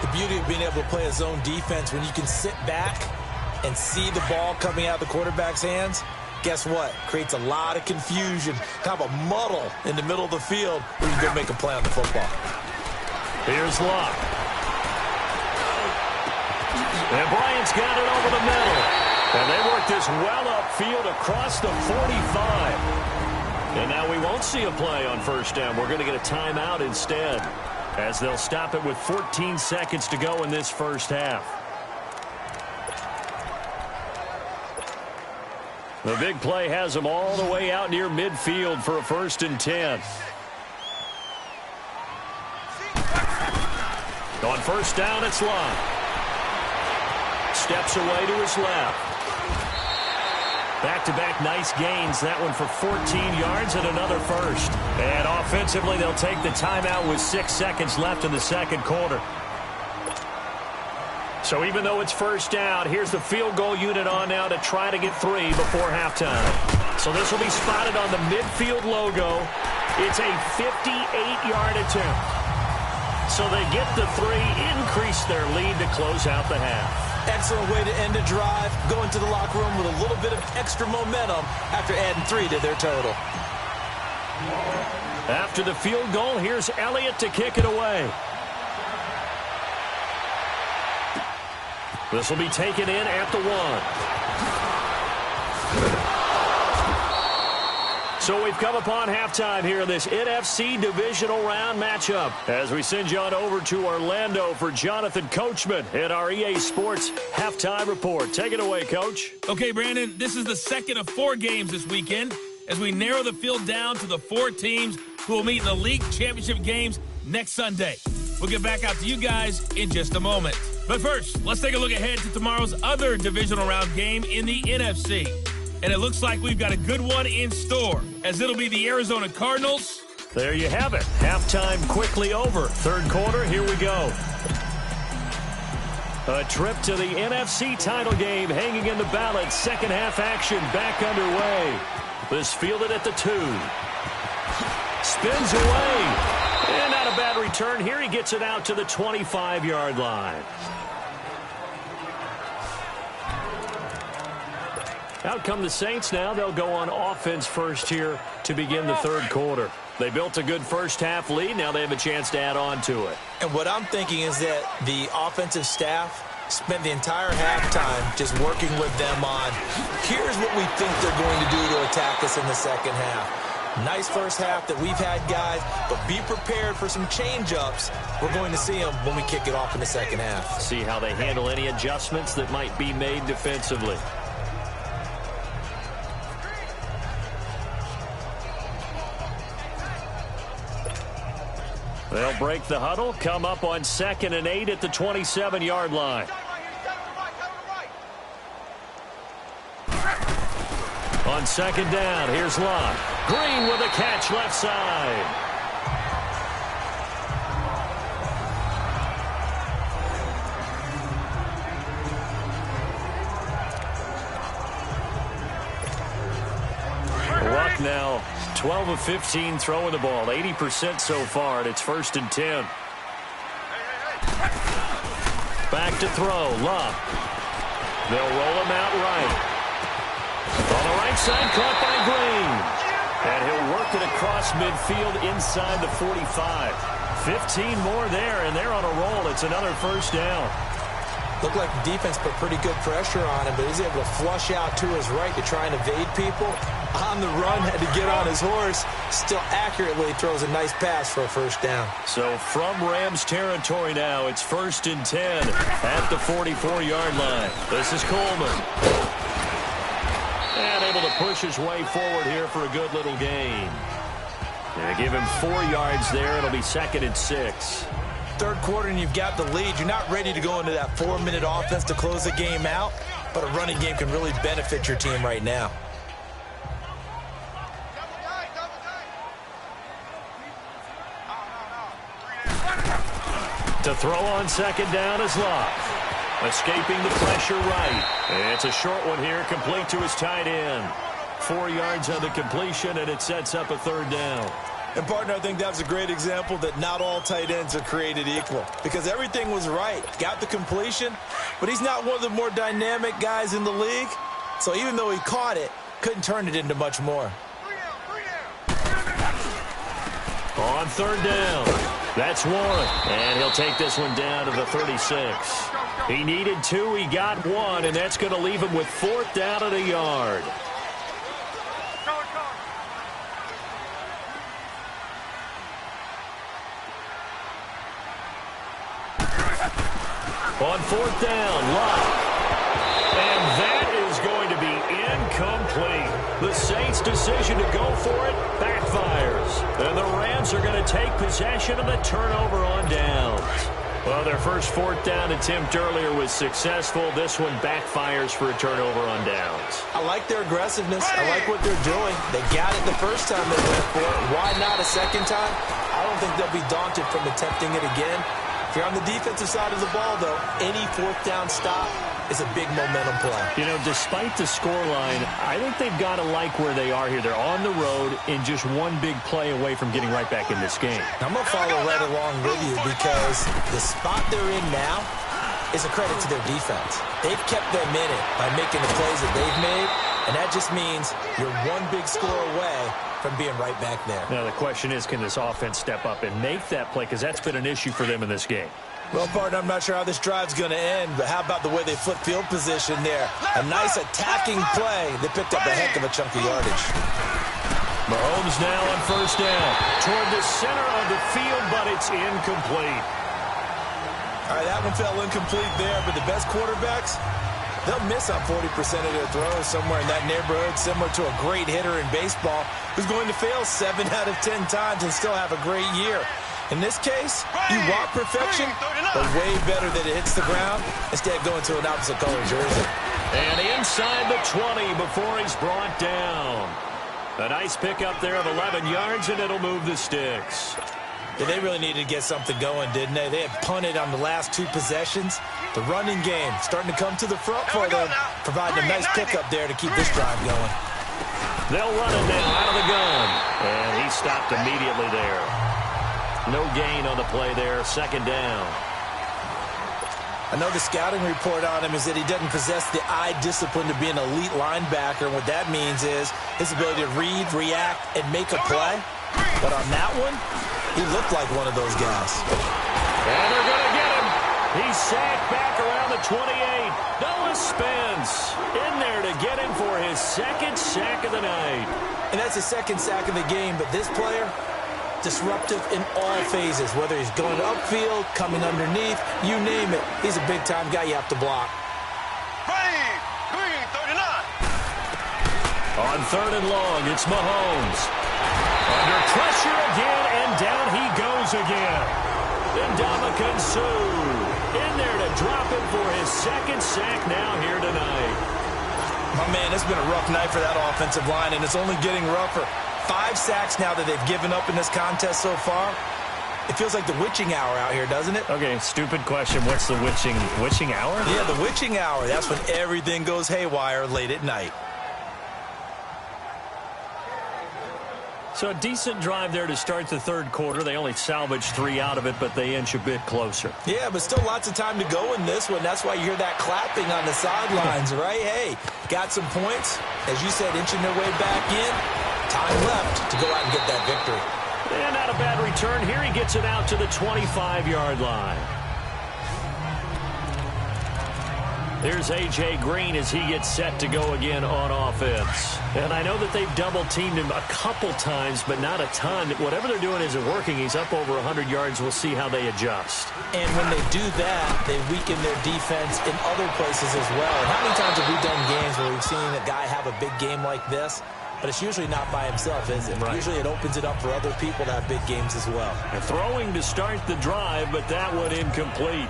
The beauty of being able to play a zone defense when you can sit back and see the ball coming out of the quarterback's hands, Guess what? Creates a lot of confusion, kind of a muddle in the middle of the field where you go make a play on the football. Here's Locke. And Bryant's got it over the middle. And they work this well upfield across the 45. And now we won't see a play on first down. We're going to get a timeout instead, as they'll stop it with 14 seconds to go in this first half. The big play has them all the way out near midfield for a 1st and 10. On first down, it's Locke. Steps away to his left. Back-to-back nice gains. That one for 14 yards and another first. And offensively, they'll take the timeout with 6 seconds left in the second quarter. So even though it's first down, here's the field goal unit on now to try to get 3 before halftime. So this will be spotted on the midfield logo. It's a 58-yard attempt. So they get the 3, increase their lead to close out the half. Excellent way to end a drive. Go into the locker room with a little bit of extra momentum after adding 3 to their total. After the field goal, here's Elliott to kick it away. This will be taken in at the 1. So we've come upon halftime here in this NFC Divisional Round matchup, as we send you on over to Orlando for Jonathan Coachman in our EA Sports Halftime Report. Take it away, Coach. Okay, Brandon, this is the second of 4 games this weekend as we narrow the field down to the 4 teams who will meet in the league championship games next Sunday. We'll get back out to you guys in just a moment. But first, let's take a look ahead to tomorrow's other Divisional Round game in the NFC. And it looks like we've got a good one in store, as it'll be the Arizona Cardinals. There you have it. Halftime quickly over. Third quarter, here we go. A trip to the NFC title game hanging in the balance. Second half action back underway. This fielded at the 2. Spins away. And not a bad return here. He gets it out to the 25-yard line. Out come the Saints now. They'll go on offense first here to begin the third quarter. They built a good first half lead. Now they have a chance to add on to it. And what I'm thinking is that the offensive staff spent the entire halftime just working with them on, here's what we think they're going to do to attack us in the second half. Nice first half that we've had, guys, but be prepared for some change-ups. We're going to see them when we kick it off in the second half. See how they handle any adjustments that might be made defensively. They'll break the huddle, come up on 2nd and 8 at the 27-yard line. On second down, here's Locke. Green with a catch left side. Luck now 12 of 15 throwing the ball, 80% so far, and it's 1st and 10. Back to throw, Love. They'll roll him out right. On the right side, caught by Green. And he'll work it across midfield inside the 45. 15 more there, and they're on a roll. It's another first down. Looked like the defense put pretty good pressure on him, but he's able to flush out to his right to try and evade people. On the run, had to get on his horse. Still accurately throws a nice pass for a first down. So from Rams territory now, it's 1st and 10 at the 44-yard line. This is Coleman. And able to push his way forward here for a good little gain. They give him 4 yards there. It'll be 2nd and 6. Third quarter and you've got the lead. You're not ready to go into that 4-minute offense to close the game out, but a running game can really benefit your team right now. To throw on second down is Locke. Escaping the pressure right. And it's a short one here, complete to his tight end. 4 yards on the completion, and it sets up a third down. And, partner, I think that's a great example that not all tight ends are created equal, because everything was right. Got the completion, but he's not one of the more dynamic guys in the league. So even though he caught it, Couldn't turn it into much more. On third down, that's one. And he'll take this one down to the 36. He needed 2, he got 1, and that's going to leave him with 4th down and a yard. On 4th down, Lott. And that is going to be incomplete. The Saints' decision to go for it backfires. And the Rams are going to take possession of the turnover on downs. Well, their first 4th down attempt earlier was successful. This one backfires for a turnover on downs. I like their aggressiveness. I like what they're doing. They got it the first time they went for it. Why not a second time? I don't think they'll be daunted from attempting it again. If you're on the defensive side of the ball, though, any 4th down stop is a big momentum play. You know, despite the scoreline, I think they've got to like where they are here. They're on the road and just one big play away from getting right back in this game. I'm going to follow right along with you because the spot they're in now is a credit to their defense. They've kept them in it by making the plays that they've made, and that just means you're one big score away from being right back there. Now, the question is, can this offense step up and make that play? Because that's been an issue for them in this game. Well, partner, I'm not sure how this drive's going to end, but how about the way they flip field position there? A nice attacking play. They picked up a heck of a chunk of yardage. Mahomes now on first down. Toward the center of the field, but it's incomplete. All right, that one fell incomplete there, but the best quarterbacks, they'll miss on 40% of their throws somewhere in that neighborhood, similar to a great hitter in baseball who's going to fail 7 out of 10 times and still have a great year. In this case, you want perfection, but way better that it hits the ground instead of going to an opposite color jersey. And inside the 20 before he's brought down. A nice pickup there of 11 yards, and it'll move the sticks. Yeah, they really needed to get something going, didn't they? They had punted on the last 2 possessions. The running game starting to come to the front for them, providing a nice pickup there to keep this drive going. They'll run it now out of the gun. And he stopped immediately there. No gain on the play there, second down. I know the scouting report on him is that he doesn't possess the eye discipline to be an elite linebacker, and what that means is his ability to read, react, and make a play. But on that one, he looked like one of those guys. And they're going to get him. He's sacked back around the 28. Noah Spence in there to get him for his second sack of the night. And that's the second sack of the game, but this player, disruptive in all phases, whether he's going upfield, coming underneath, you name it. He's a big-time guy you have to block. Green, 39. On third and long, it's Mahomes. Under pressure again, and down he goes again. Ndamukong Suh in there to drop him for his second sack now here tonight. My man, it's been a rough night for that offensive line, and it's only getting rougher. 5 sacks now that they've given up in this contest so far. It feels like the witching hour out here, doesn't it? Okay, stupid question. What's the witching hour? Yeah, the witching hour. That's when everything goes haywire late at night. So a decent drive there to start the third quarter. They only salvaged 3 out of it, but they inch a bit closer. Yeah, but still lots of time to go in this one. That's why you hear that clapping on the sidelines, right? Hey, got some points. As you said, inching their way back in. Time left to go out and get that victory. And not a bad return. Here he gets it out to the 25-yard line. There's A.J. Green as he gets set to go again on offense. And I know that they've double-teamed him a couple times, but not a ton. Whatever they're doing isn't working. He's up over 100 yards. We'll see how they adjust. And when they do that, they weaken their defense in other places as well. And how many times have we done games where we've seen a guy have a big game like this? But it's usually not by himself, is it? Right. Usually it opens it up for other people to have big games as well. And throwing to start the drive, but that one incomplete.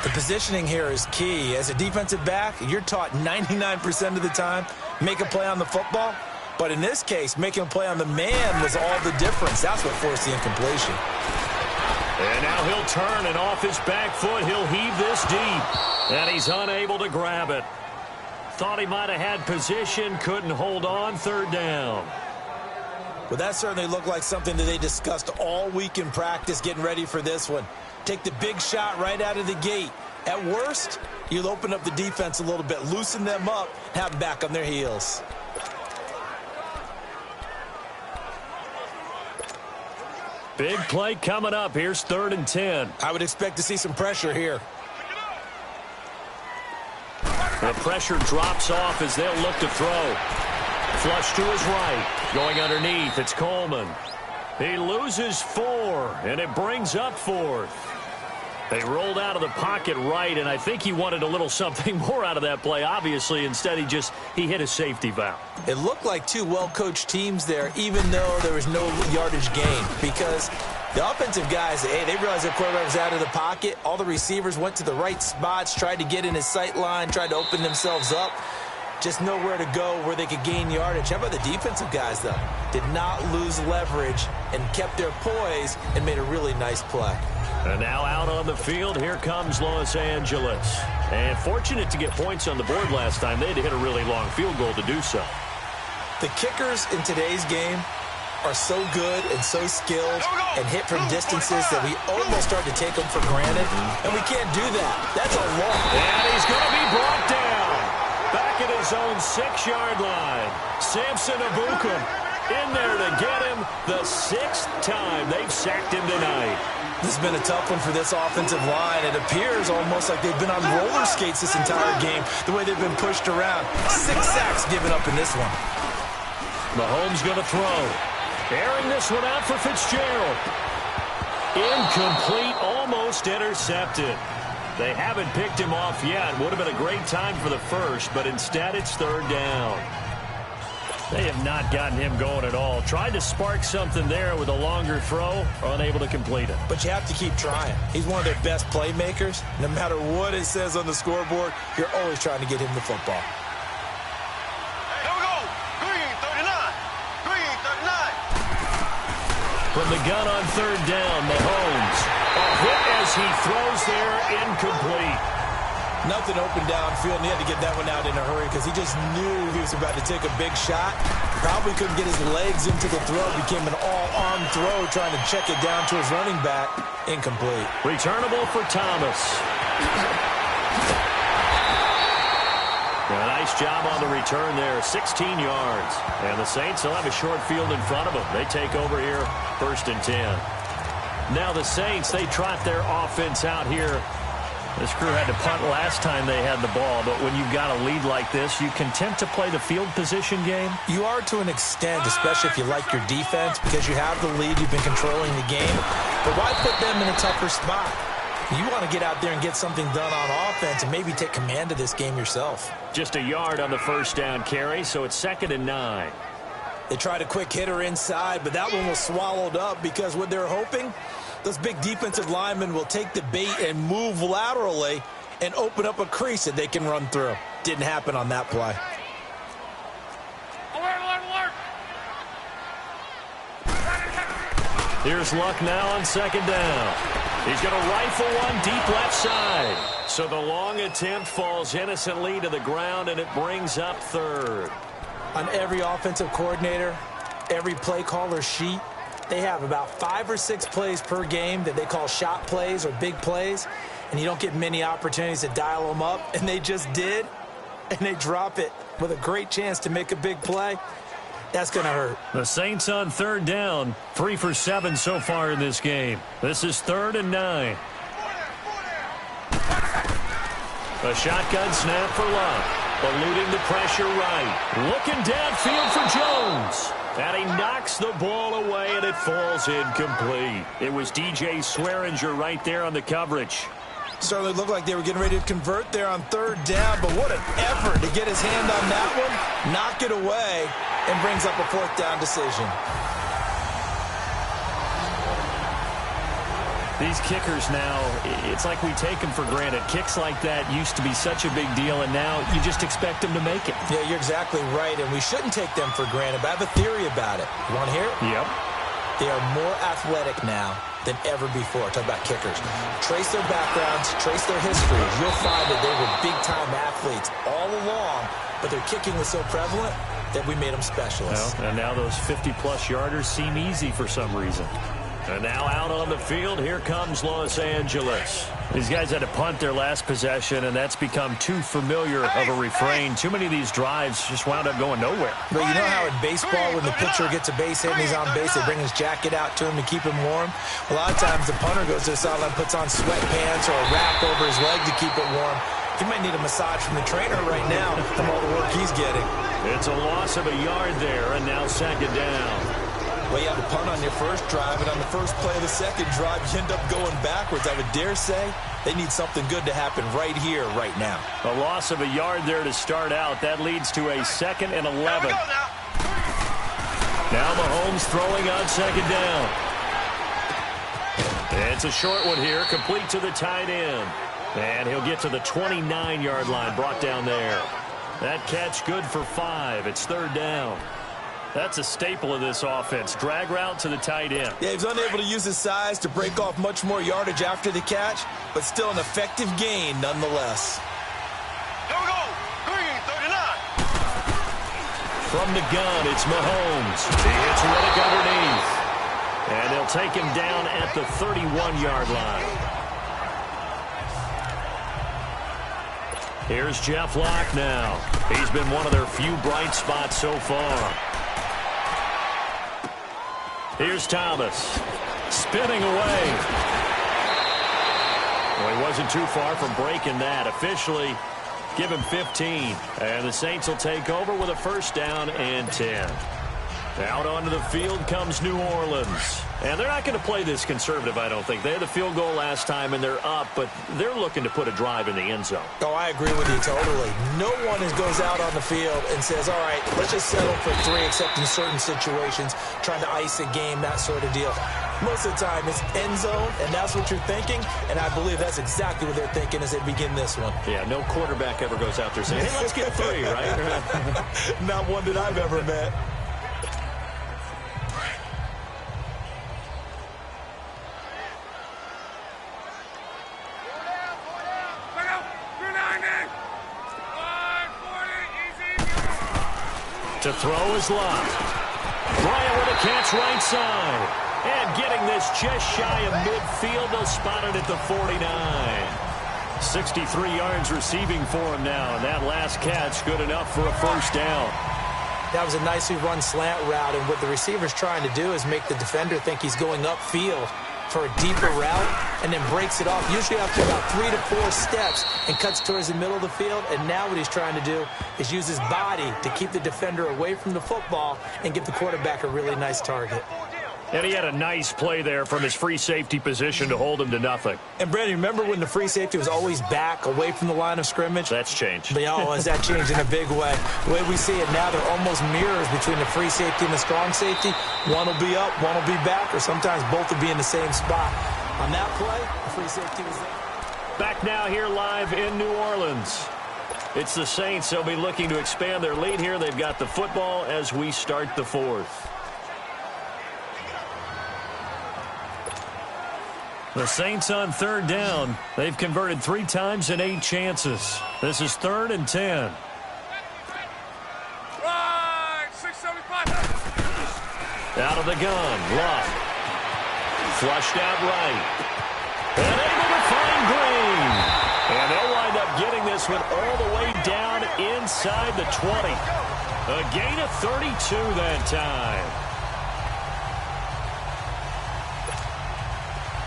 The positioning here is key. As a defensive back, you're taught 99% of the time, make a play on the football. But in this case, making a play on the man was all the difference. That's what forced the incompletion. And now he'll turn, and off his back foot, he'll heave this deep. And he's unable to grab it. Thought he might have had position, couldn't hold on, third down. Well, that certainly looked like something that they discussed all week in practice getting ready for this one. Take the big shot right out of the gate. At worst, you'll open up the defense a little bit, loosen them up, have them back on their heels. Big play coming up. Here's 3rd and 10. I would expect to see some pressure here. The pressure drops off as they'll look to throw. Flush to his right. Going underneath, it's Coleman. He loses 4, and it brings up 4th. They rolled out of the pocket right, and I think he wanted a little something more out of that play, obviously. Instead, he hit a safety valve. It looked like two well-coached teams there, even though there was no yardage gain, because the offensive guys, hey, they realized their quarterback was out of the pocket. All the receivers went to the right spots, tried to get in his sight line, tried to open themselves up. Just nowhere to go where they could gain yardage. How about the defensive guys, though? Did not lose leverage and kept their poise and made a really nice play. And now out on the field, here comes Los Angeles. And fortunate to get points on the board last time. They had to hit a really long field goal to do so. The kickers in today's game are so good and so skilled and hit from distances that we almost start to take them for granted. And we can't do that. That's a long. And he's going to be brought down. Back at his own 6-yard line. Samson Abukum in there to get him the 6th time they've sacked him tonight. This has been a tough one for this offensive line. It appears almost like they've been on roller skates this entire game, the way they've been pushed around. 6 sacks given up in this one. Mahomes going to throw. Airing this one out for Fitzgerald. Incomplete, almost intercepted. They haven't picked him off yet. Would have been a great time for the first, but instead it's 3rd down. They have not gotten him going at all. Tried to spark something there with a longer throw, unable to complete it. But you have to keep trying. He's one of their best playmakers. No matter what it says on the scoreboard, you're always trying to get him the football. Here we go. Green, 39. Green, 39. From the gun on 3rd down, Mahomes. A hit as he throws there, incomplete. Nothing open downfield, and he had to get that one out in a hurry because he just knew he was about to take a big shot. Probably couldn't get his legs into the throw. Became an all-arm throw, trying to check it down to his running back. Incomplete. Returnable for Thomas. A nice job on the return there, 16 yards. And the Saints will have a short field in front of them. They take over here, 1st and 10. Now the Saints, they trot their offense out here. This crew had to punt last time they had the ball, but when you've got a lead like this, you content to play the field position game? You are to an extent, especially if you like your defense, because you have the lead, you've been controlling the game. But why put them in a tougher spot? You want to get out there and get something done on offense and maybe take command of this game yourself. Just a yard on the 1st down carry, so it's 2nd and 9. They tried a quick hitter inside, but that one was swallowed up because what they're hoping, those big defensive linemen will take the bait and move laterally and open up a crease that they can run through. Didn't happen on that play. Here's Luck now on 2nd down. He's going to rifle one deep left side. So the long attempt falls innocently to the ground, and it brings up 3rd. On every offensive coordinator, every play caller sheet, they have about 5 or 6 plays per game that they call shot plays or big plays, and you don't get many opportunities to dial them up, and they just did, and they drop it with a great chance to make a big play. That's going to hurt. The Saints on 3rd down, 3 for 7 so far in this game. This is 3rd and 9. A shotgun snap for Luck. Eluding the pressure right. Looking downfield for Jones. And he knocks the ball away, and it falls incomplete. It was DJ Swearinger right there on the coverage. Certainly looked like they were getting ready to convert there on 3rd down, but what an effort to get his hand on that one, knock it away, and brings up a 4th down decision. These kickers now, it's like we take them for granted. Kicks like that used to be such a big deal, and now you just expect them to make it. Yeah, you're exactly right, and we shouldn't take them for granted, but I have a theory about it. You want to hear it? Yep. They are more athletic now than ever before. Talk about kickers. Trace their backgrounds, trace their histories. You'll find that they were big-time athletes all along, but their kicking was so prevalent that we made them specialists. Well, and now those 50-plus yarders seem easy for some reason. And now out on the field, here comes Los Angeles. These guys had to punt their last possession, and that's become too familiar of a refrain. Too many of these drives just wound up going nowhere. But you know how in baseball, when the pitcher gets a base hit and he's on base, they bring his jacket out to him to keep him warm? A lot of times the punter goes to the sideline, puts on sweatpants or a wrap over his leg to keep it warm. He might need a massage from the trainer right now from all the work he's getting. It's a loss of a yard there, and now second down. Well, you have a punt on your first drive, and on the first play of the second drive, you end up going backwards. I would dare say they need something good to happen right here, right now. A loss of a yard there to start out. That leads to a 2nd and 11. Now Mahomes throwing on second down. It's a short one here, complete to the tight end. And he'll get to the 29-yard line, brought down there. That catch good for 5. It's third down. That's a staple of this offense. Drag route to the tight end. Yeah, he's unable to use his size to break off much more yardage after the catch, but still an effective gain nonetheless. Here we go. Green, 39. From the gun, it's Mahomes. He hits Riddick underneath. And they'll take him down at the 31-yard line. Here's Jeff Locke now. He's been one of their few bright spots so far. Here's Thomas, spinning away. Well, he wasn't too far from breaking that. Officially, give him 15. And the Saints will take over with a first down and 10. Out onto the field comes New Orleans. And they're not going to play this conservative, I don't think. They had the field goal last time, and they're up, but they're looking to put a drive in the end zone. Oh, I agree with you totally. No one goes out on the field and says, all right, let's just settle for 3, except in certain situations, trying to ice a game, that sort of deal. Most of the time, it's end zone, and that's what you're thinking, and I believe that's exactly what they're thinking as they begin this one. Yeah, no quarterback ever goes out there saying, hey, let's get 3, right? Not one that I've ever met. To throw is Locke. Bryant with a catch right side. And getting this just shy of midfield. They'll spot it at the 49. 63 yards receiving for him now. And that last catch good enough for a first down. That was a nicely run slant route. And what the receiver's trying to do is make the defender think he's going upfield for a deeper route, and then breaks it off, usually after about 3 to 4 steps, and cuts towards the middle of the field. And now what he's trying to do is use his body to keep the defender away from the football and give the quarterback a really nice target. And he had a nice play there from his free safety position to hold him to nothing. And, Brandon, remember when the free safety was always back away from the line of scrimmage? That's changed. But, has that changed in a big way? The way we see it now, they're almost mirrors between the free safety and the strong safety. One will be up, one will be back, or sometimes both will be in the same spot. On that play, the free safety was there. Back now here live in New Orleans. It's the Saints. They'll be looking to expand their lead here. They've got the football as we start the fourth. The Saints on third down. They've converted 3 times in 8 chances. This is 3rd and 10. Right, 675. Out of the gun, Locke. Flushed out right. And able to find Green. And they'll wind up getting this one all the way down inside the 20. A gain of 32 that time.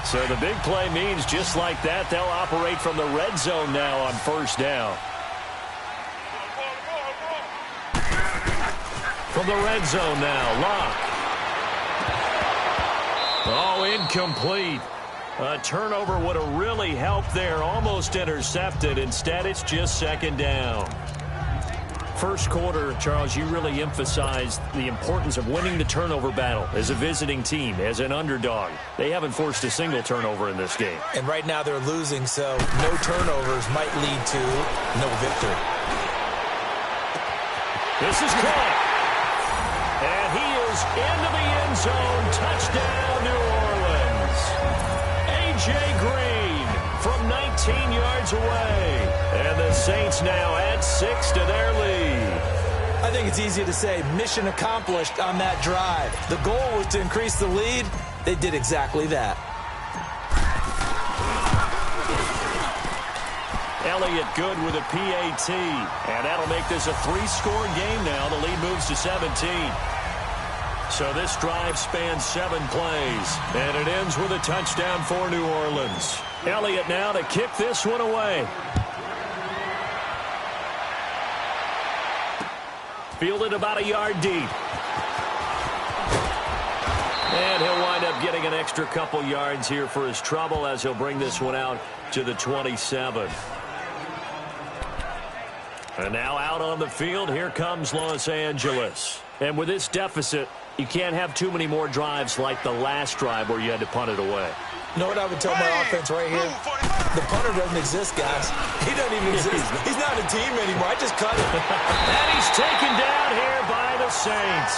So the big play means just like that, they'll operate from the red zone now on first down. From the red zone now, Locke. Oh, incomplete. A turnover would have really helped there, almost intercepted. Instead, it's just second down. First quarter, Charles, you really emphasized the importance of winning the turnover battle as a visiting team, as an underdog. They haven't forced a single turnover in this game. And right now they're losing, so no turnovers might lead to no victory. This is caught. And he is into the end zone. Touchdown, New Orleans. A.J. Green from 19 yards away. And the Saints now add 6 to their lead. I think it's easy to say mission accomplished on that drive. The goal was to increase the lead. they did exactly that. Elliott good with a PAT, and that'll make this a 3-score game now. The lead moves to 17. So this drive spans 7 plays, and it ends with a touchdown for New Orleans. Elliott now to kick this one away. Fielded about a yard deep. And he'll wind up getting an extra couple yards here for his trouble as he'll bring this one out to the 27. And now out on the field, here comes Los Angeles. And with this deficit, you can't have too many more drives like the last drive where you had to punt it away. You know what I would tell my offense right here? The punter doesn't exist, guys. He doesn't even exist. He's not a team anymore. I just cut it. And he's taken down here by the Saints.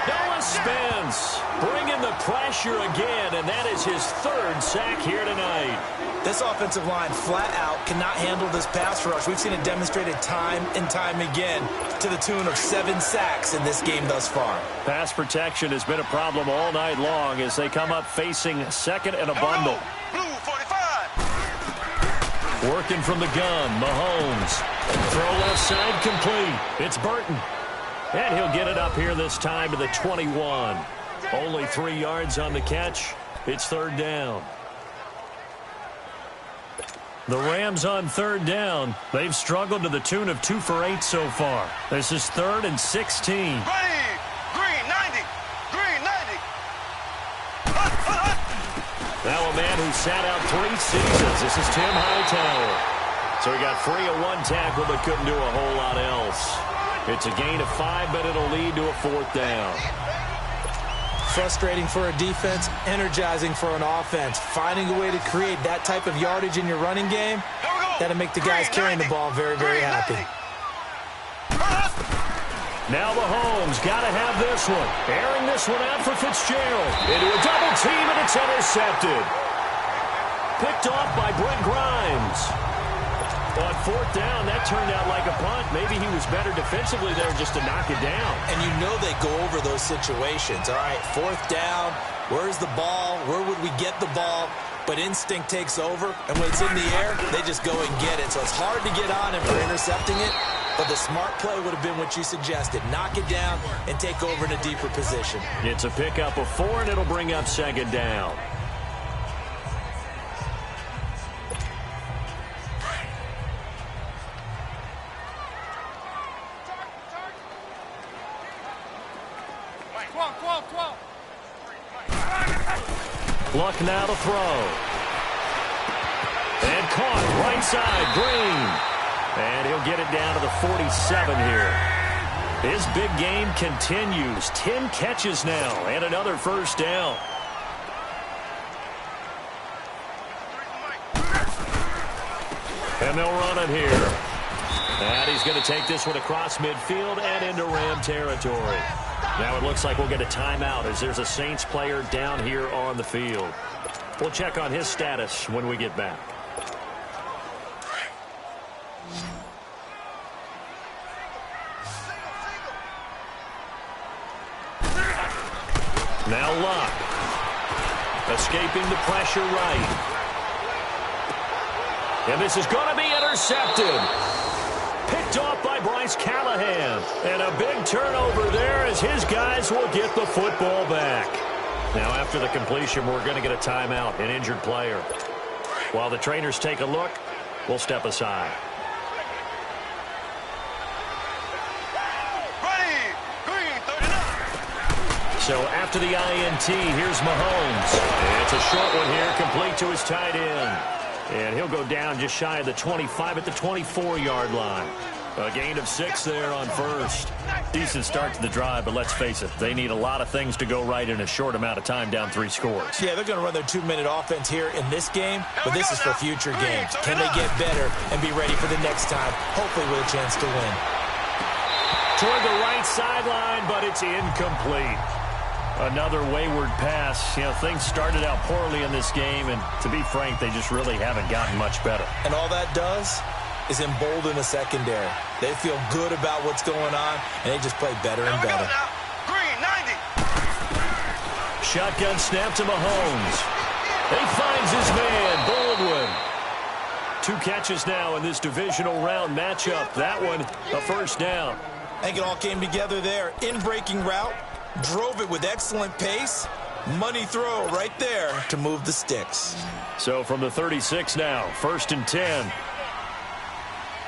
Noah Spence bringing the pressure again, and that is his 3rd sack here tonight. This offensive line flat out cannot handle this pass rush. We've seen it demonstrated time and time again to the tune of 7 sacks in this game thus far. Pass protection has been a problem all night long as they come up facing second and a bundle. Blue 45. Working from the gun, Mahomes. Throw left side complete. It's Burton. And he'll get it up here this time to the 21. Only 3 yards on the catch. It's 3rd down. The Rams on 3rd down. They've struggled to the tune of 2 for 8 so far. This is 3rd and 16. Ready. Green 90. Green 90. Now a man who sat out 3 seasons. This is Tim Hightower. So he got free of 1 tackle but couldn't do a whole lot else. It's a gain of 5, but it'll lead to a 4th down. Frustrating for a defense, energizing for an offense. Finding a way to create that type of yardage in your running game, that'll make the guys carrying the ball very, very happy. Now Mahomes got to have this one. Airing this one out for Fitzgerald. Into a double team, and it's intercepted. Picked off by Brent Grimes. On 4th down, that turned out like a punt. Maybe he was better defensively there just to knock it down. And you know they go over those situations. All right, 4th down, where's the ball? Where would we get the ball? But instinct takes over, and when it's in the air, they just go and get it. So it's hard to get on him for intercepting it, but the smart play would have been what you suggested. Knock it down and take over in a deeper position. It's a pickup of 4, and it'll bring up 2nd down. Luck now to throw. And caught right side, Green. And he'll get it down to the 47 here. His big game continues. 10 catches now and another 1st down. And they'll run it here. And he's going to take this one across midfield and into Ram territory. Now it looks like we'll get a timeout as there's a Saints player down here on the field. We'll check on his status when we get back. Now Luck. Escaping the pressure right. And this is going to be intercepted. Picked off by Bryce Callahan. And a big turnover there as his guys will get the football back. Now after the completion, we're going to get a timeout, an injured player. While the trainers take a look, we'll step aside. Ready. Green 39. So after the INT, here's Mahomes. And it's a short one here, complete to his tight end. And he'll go down just shy of the 25 at the 24-yard line. A gain of 6 there on 1st. Decent start to the drive, but let's face it, they need a lot of things to go right in a short amount of time, down 3 scores. Yeah, they're going to run their 2-minute offense here in this game, but this is for future games. Can they get better and be ready for the next time, hopefully with a chance to win? Toward the right sideline, but it's incomplete. Another wayward pass. You know, things started out poorly in this game, and to be frank, they just really haven't gotten much better. And all that does is embolden the secondary. They feel good about what's going on, and they just play better and better. Green 90. Shotgun snap to Mahomes. He finds his man, Baldwin. 2 catches now in this divisional round matchup. That one, a first down. I think it all came together there. In-breaking route, drove it with excellent pace. Money throw right there to move the sticks. So from the 36 now, 1st and 10.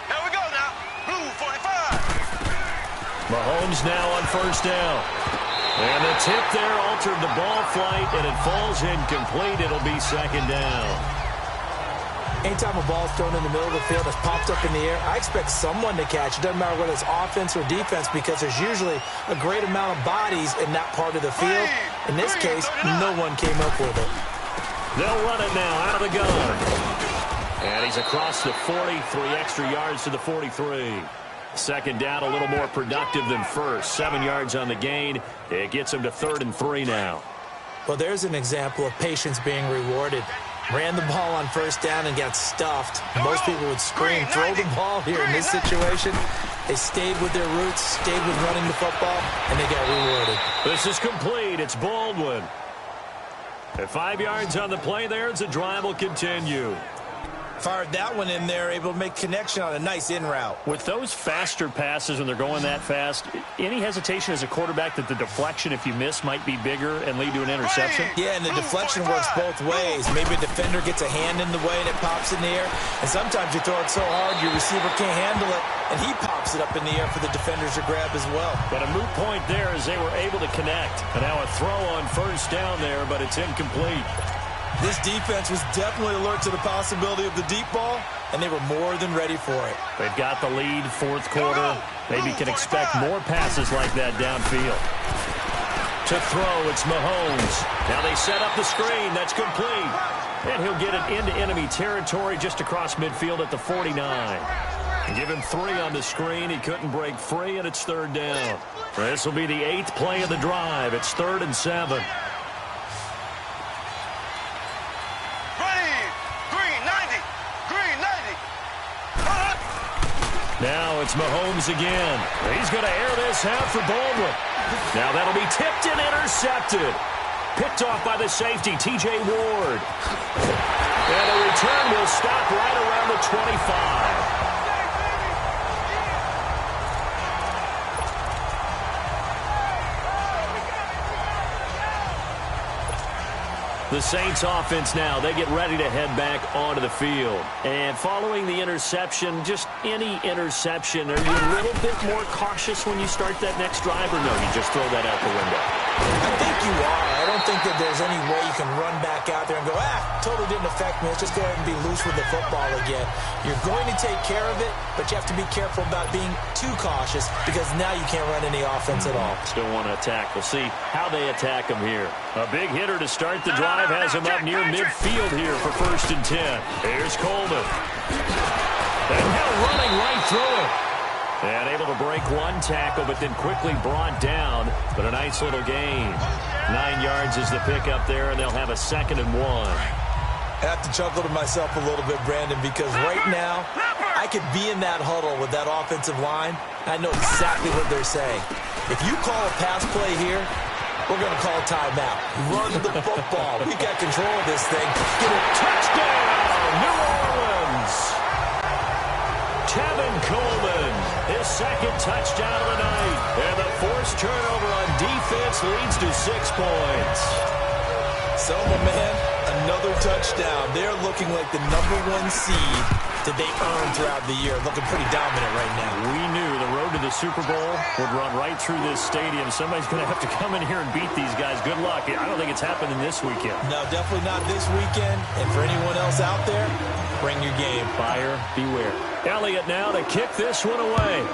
Here we go now. Blue 45. Mahomes now on 1st down. And the tip there altered the ball flight, and it falls incomplete. It'll be 2nd down. Anytime a ball is thrown in the middle of the field that's popped up in the air, I expect someone to catch. It doesn't matter whether it's offense or defense, because there's usually a great amount of bodies in that part of the field. In this case, no one came up with it. They'll run it now out of the gun. And he's across the 40, 3 extra yards to the 43. 2nd down, a little more productive than first. 7 yards on the gain. It gets him to 3rd and 3 now. Well, there's an example of patience being rewarded. Ran the ball on 1st down and got stuffed. Most people would scream, throw the ball here. In this situation, they stayed with their roots, stayed with running the football, and they got rewarded. This is complete. It's Baldwin. At 5 yards on the play there, the drive will continue. Fired that one in there, able to make connection on a nice in route. With those faster passes when they're going that fast, any hesitation as a quarterback that the deflection, if you miss, might be bigger and lead to an interception? Yeah, and the deflection works both ways. Maybe a defender gets a hand in the way and it pops in the air. And sometimes you throw it so hard your receiver can't handle it, and he pops it up in the air for the defenders to grab as well. But a moot point there as they were able to connect. And now a throw on 1st down there, but it's incomplete. This defense was definitely alert to the possibility of the deep ball, and they were more than ready for it. They've got the lead, 4th quarter. Maybe can expect more passes like that downfield. To throw, it's Mahomes. Now they set up the screen. That's complete. And he'll get it into enemy territory just across midfield at the 49. Give him 3 on the screen. He couldn't break free, and it's 3rd down. This will be the 8th play of the drive. It's 3rd and 7. Now it's Mahomes again. He's going to air this out for Baldwin. Now that'll be tipped and intercepted. Picked off by the safety, T.J. Ward. And the return will stop right around the 25. The Saints offense now, they get ready to head back onto the field. And following the interception, just any interception, are you a little bit more cautious when you start that next drive, or no, you just throw that out the window? I think you are. I don't think that there's any way you can run back out there and go, totally didn't affect me. Let's just go ahead and be loose with the football again. You're going to take care of it, but you have to be careful about being too cautious, because now you can't run any offense at all. Still want to attack. We'll see how they attack him here. A big hitter to start the drive has him up near midfield here for 1st and 10. Here's Coleman. And now running right through it. And able to break one tackle, but then quickly brought down. But a nice little gain. 9 yards is the pickup there, and they'll have a 2nd and 1. I have to chuckle to myself a little bit, Brandon, because right now I could be in that huddle with that offensive line. I know exactly what they're saying. If you call a pass play here, we're going to call timeout. Run the football. We got control of this thing. Get a touchdown, New Orleans. Tevin Coleman, his 2nd touchdown of the night. And the forced turnover on defense leads to 6 points. So, my man, another touchdown. They're looking like the #1 seed that they earned throughout the year. Looking pretty dominant right now. We knew the road to the Super Bowl would run right through this stadium. Somebody's going to have to come in here and beat these guys. Good luck. I don't think it's happening this weekend. No, definitely not this weekend. And for anyone else out there, bring your game. Buyer beware. Elliott now to kick this one away.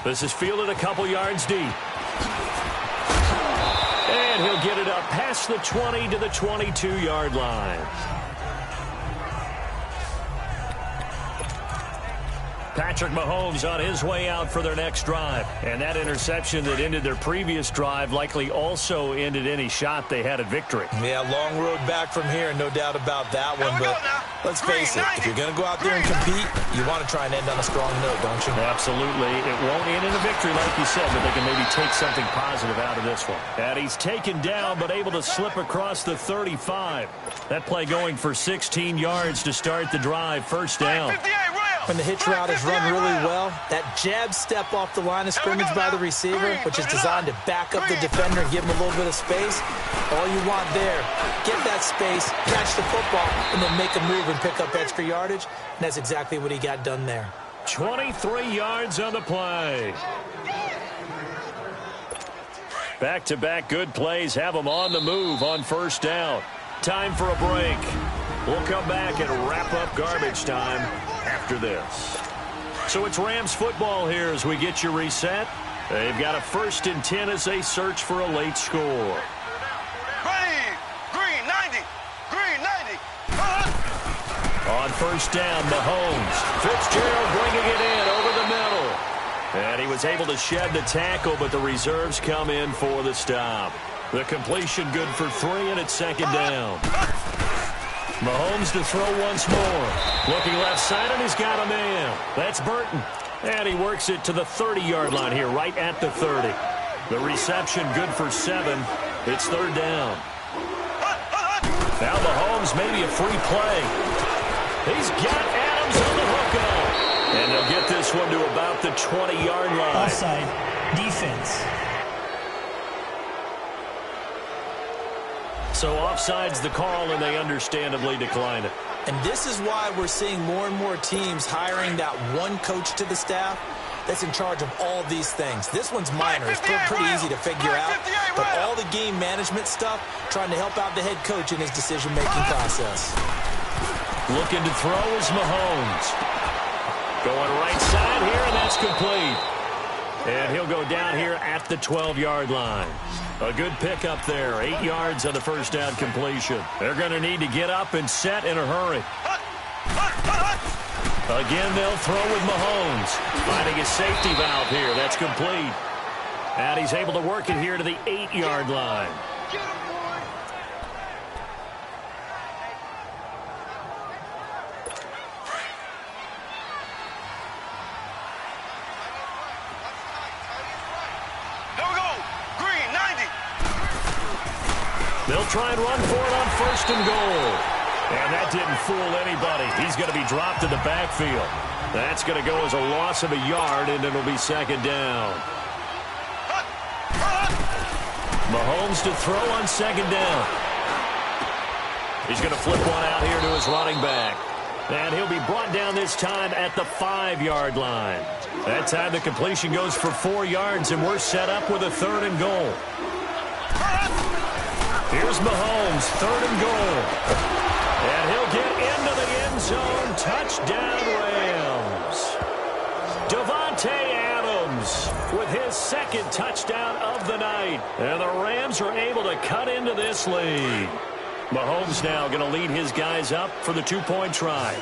This is fielded a couple yards deep. And he'll get it up past the 20 to the 22-yard line. Patrick Mahomes on his way out for their next drive. And that interception that ended their previous drive likely also ended any shot they had at victory. Yeah, long road back from here, no doubt about that one. But Let's face it, if you're going to go out there and compete, you want to try and end on a strong note, don't you? Absolutely. It won't end in a victory, like you said, but they can maybe take something positive out of this one. And he's taken down, but able to slip across the 35. That play going for 16 yards to start the drive. First down. When the hitch route is run really well, that jab step off the line of scrimmage by the receiver, which is designed to back up the defender and give him a little bit of space, all you want there, get that space, catch the football, and then make a move and pick up extra yardage, and that's exactly what he got done there. 23 yards on the play. Back-to-back good plays have them on the move on first down. Time for a break. We'll come back and wrap up garbage time after this. So it's Rams football here as we get you reset. They've got a 1st and 10 as they search for a late score. Green 90. Green 90. On first down, Mahomes. Fitzgerald bringing it in over the middle. And he was able to shed the tackle, but the reserves come in for the stop. The completion good for 3, and it's 2nd down. Mahomes to throw once more. Looking left side, and he's got a man. That's Burton. And he works it to the 30-yard line here, right at the 30. The reception good for 7. It's 3rd down. Now Mahomes, maybe a free play. He's got Adams on the hookup. And they'll get this one to about the 20-yard line. Offside. Defense. So offside's the call, and they understandably decline it. And this is why we're seeing more and more teams hiring that one coach to the staff that's in charge of all of these things. This one's minor. It's pretty easy to figure out. But all the game management stuff, trying to help out the head coach in his decision-making process. Looking to throw is Mahomes. Going right side here, and that's complete. And he'll go down here at the 12-yard line. A good pickup there. 8 yards on the first down completion. They're going to need to get up and set in a hurry. Again, they'll throw with Mahomes. Finding a safety valve here. That's complete. And he's able to work it here to the 8-yard line. They'll try and run for it on 1st and goal. And that didn't fool anybody. He's going to be dropped in the backfield. That's going to go as a loss of a yard, and it'll be 2nd down. Mahomes to throw on 2nd down. He's going to flip one out here to his running back. And he'll be brought down this time at the 5-yard line. That time the completion goes for 4 yards, and we're set up with a 3rd and goal. Here's Mahomes, 3rd and goal. And he'll get into the end zone. Touchdown, Rams. Davante Adams with his 2nd touchdown of the night. And the Rams are able to cut into this lead. Mahomes now going to lead his guys up for the 2-point try.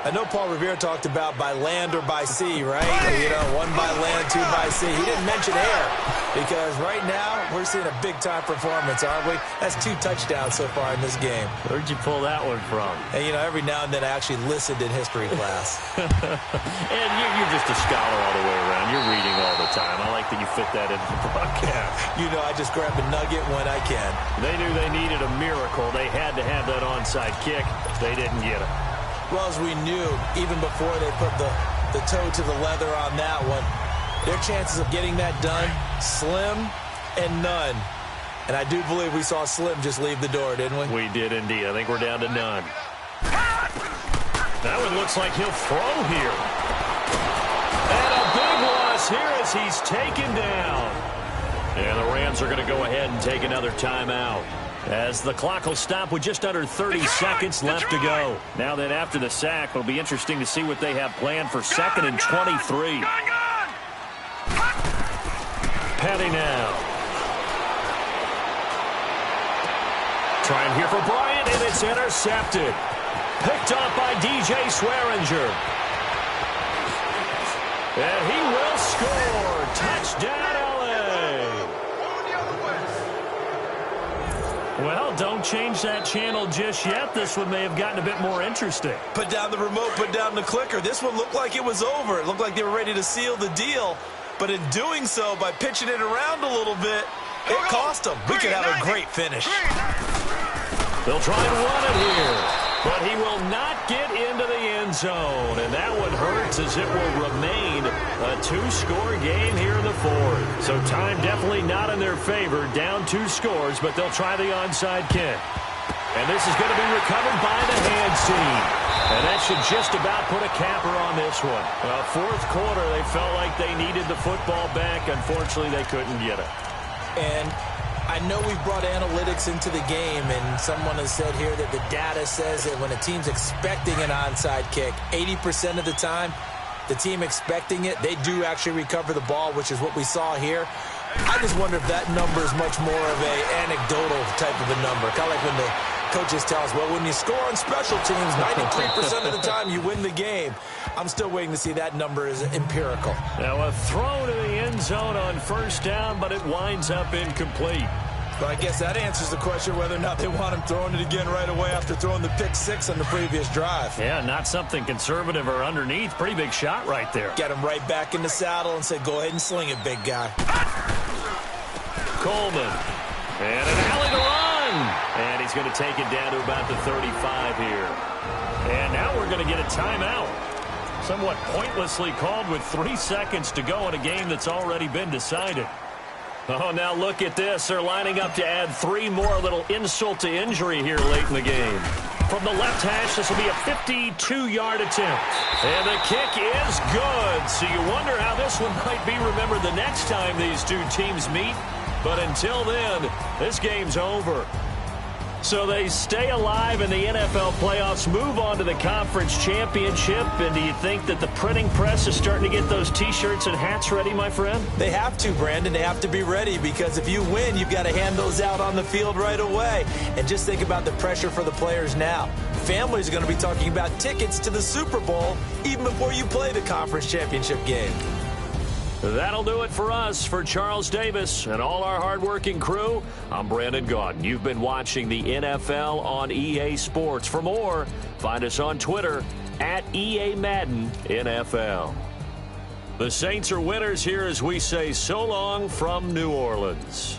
I know Paul Revere talked about by land or by sea, right? You know, 1 by land, 2 by sea. He didn't mention air because right now we're seeing a big-time performance, aren't we? That's 2 touchdowns so far in this game. Where'd you pull that one from? And, you know, every now and then I actually listened in history class. And you're just a scholar all the way around. You're reading all the time. I like that you fit that into the broadcast. You know, I just grab a nugget when I can. They knew they needed a miracle. They had to have that onside kick. They didn't get it. Well, as we knew, even before they put the toe to the leather on that one, their chances of getting that done, slim and none. And I do believe we saw Slim just leave the door, didn't we? We did indeed. I think we're down to none. That one looks like he'll throw here. And a big loss here as he's taken down. And the Rams are going to go ahead and take another timeout, as the clock will stop with just under 30 seconds left to go. Now that after the sack, it'll be interesting to see what they have planned for 2nd and 23. Petty now. Trying here for Bryant, and it's intercepted. Picked up by DJ Swearinger. And he will score. Touchdown, LA. Well, don't change that channel just yet. This one may have gotten a bit more interesting. Put down the remote, put down the clicker. This one looked like it was over. It looked like they were ready to seal the deal. But in doing so, by pitching it around a little bit, it cost them. We could have a great finish. They'll try and run it here, but he will not get into the end zone. And that one hurts, as it will remain a 2-score game here in the fourth. So time definitely not in their favor. Down 2 scores, but they'll try the onside kick. And this is going to be recovered by the hands team. And that should just about put a capper on this one. Well, fourth quarter, they felt like they needed the football back. Unfortunately, they couldn't get it. And I know we've brought analytics into the game, and someone has said here that the data says that when a team's expecting an onside kick, 80% of the time, the team expecting it, they do actually recover the ball, which is what we saw here. I just wonder if that number is much more of an anecdotal type of a number. Kind of like when the coaches tell us, well, when you score on special teams, 93% of the time you win the game. I'm still waiting to see that number is empirical. Now a throw to the end zone on first down, but it winds up incomplete. But I guess that answers the question whether or not they want him throwing it again right away after throwing the pick 6 on the previous drive. Yeah, not something conservative or underneath. Pretty big shot right there. Get him right back in the saddle and say, go ahead and sling it, big guy. Coleman. And an alley to run. And he's going to take it down to about the 35 here. And now we're going to get a timeout. Somewhat pointlessly called with 3 seconds to go in a game that's already been decided. Oh, now look at this. They're lining up to add 3 more, a little insult to injury here late in the game. From the left hash, this will be a 52-yard attempt. And the kick is good. So you wonder how this one might be remembered the next time these two teams meet. But until then, this game's over. So they stay alive in the NFL playoffs, move on to the conference championship. And do you think that the printing press is starting to get those T-shirts and hats ready, my friend? They have to, Brandon. They have to be ready, because if you win, you've got to hand those out on the field right away. And just think about the pressure for the players now. Families are going to be talking about tickets to the Super Bowl even before you play the conference championship game. That'll do it for us. For Charles Davis and all our hardworking crew, I'm Brandon Gaudin. You've been watching the NFL on EA Sports. For more, find us on Twitter at EA Madden NFL. The Saints are winners here as we say so long from New Orleans.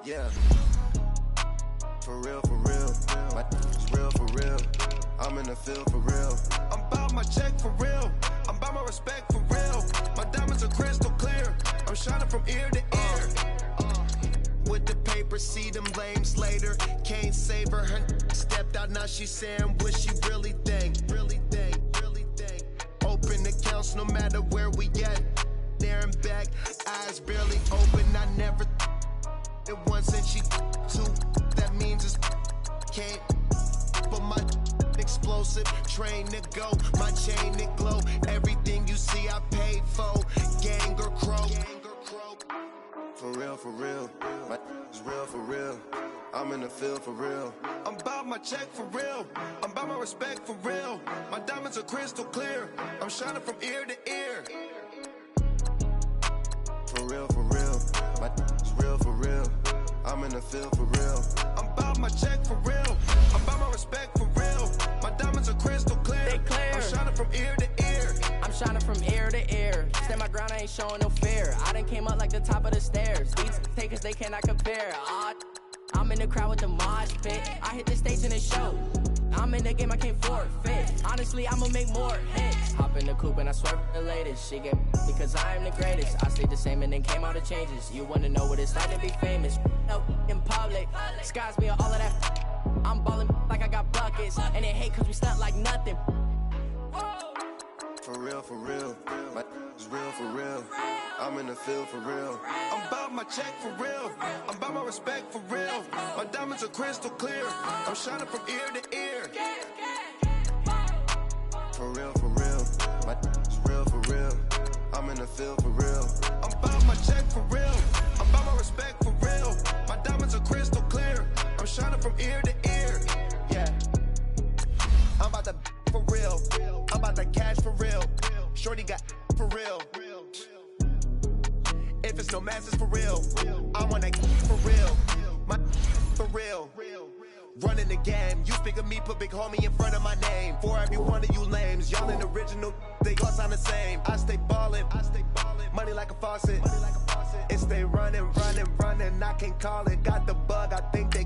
Yeah. For real, for real. My is real, for real. I'm in the field, for real. I'm about my check, for real. I'm about my respect, for real. My diamonds are crystal clear. I'm shining from ear to ear. With the paper, see them lames later. Can't save her. Her stepped out, now she's saying what she really think. Really think, really think. Open accounts no matter where we at. There and back, eyes barely open. I never it once and she two. That means it's can't. But my explosive, train to go. My chain to glow. Everything you see I paid for. Gang or crow. For real, for real. My is real, for real. I'm in the field, for real. I'm about my check, for real. I'm about my respect, for real. My diamonds are crystal clear. I'm shining from ear to ear. For real, for real. My is real, for real. I'm in the field, for real. I'm about my check, for real. I'm about my respect, for real. My diamonds are crystal clear. They clear. I'm shining from ear to ear. I'm shining from ear to ear. Stand my ground, I ain't showing no fear. I done came up like the top of the stairs. These takers, they cannot compare. I'm in the crowd with the mosh pit. I hit the stage and it show. I'm in the game, I can't forfeit. Honestly, I'ma make more hits. Hop in the coupe and I swerve the latest. She get because I am the greatest. I stayed the same and then came out of changes. You wanna know what it's like to be famous? No, in public. Skies me all of that. I'm ballin' like I got buckets. And they hate cause we stunt like nothing. For real, for real. My is real, for real. I'm in the field, for real. I'm about my check, for real. I'm about my respect, for real. My diamonds are crystal clear. I'm shining from ear to ear. For real, for real. My is real, for real. I'm in the field, for real. I'm about my check, for real. I'm about my respect, for real. My diamonds are crystal clear. I'm shining from ear to ear. Yeah. I'm about to for real. I'm about to cash for real. Shorty got for real. If it's no masses for real, I want that for real. My for real. Running the game. You speak of me, put big homie in front of my name. For every one of you lames, y'all in original, they all sound the same. I stay ballin', money like a faucet. It stay running, I can't call it. Got the bug, I think they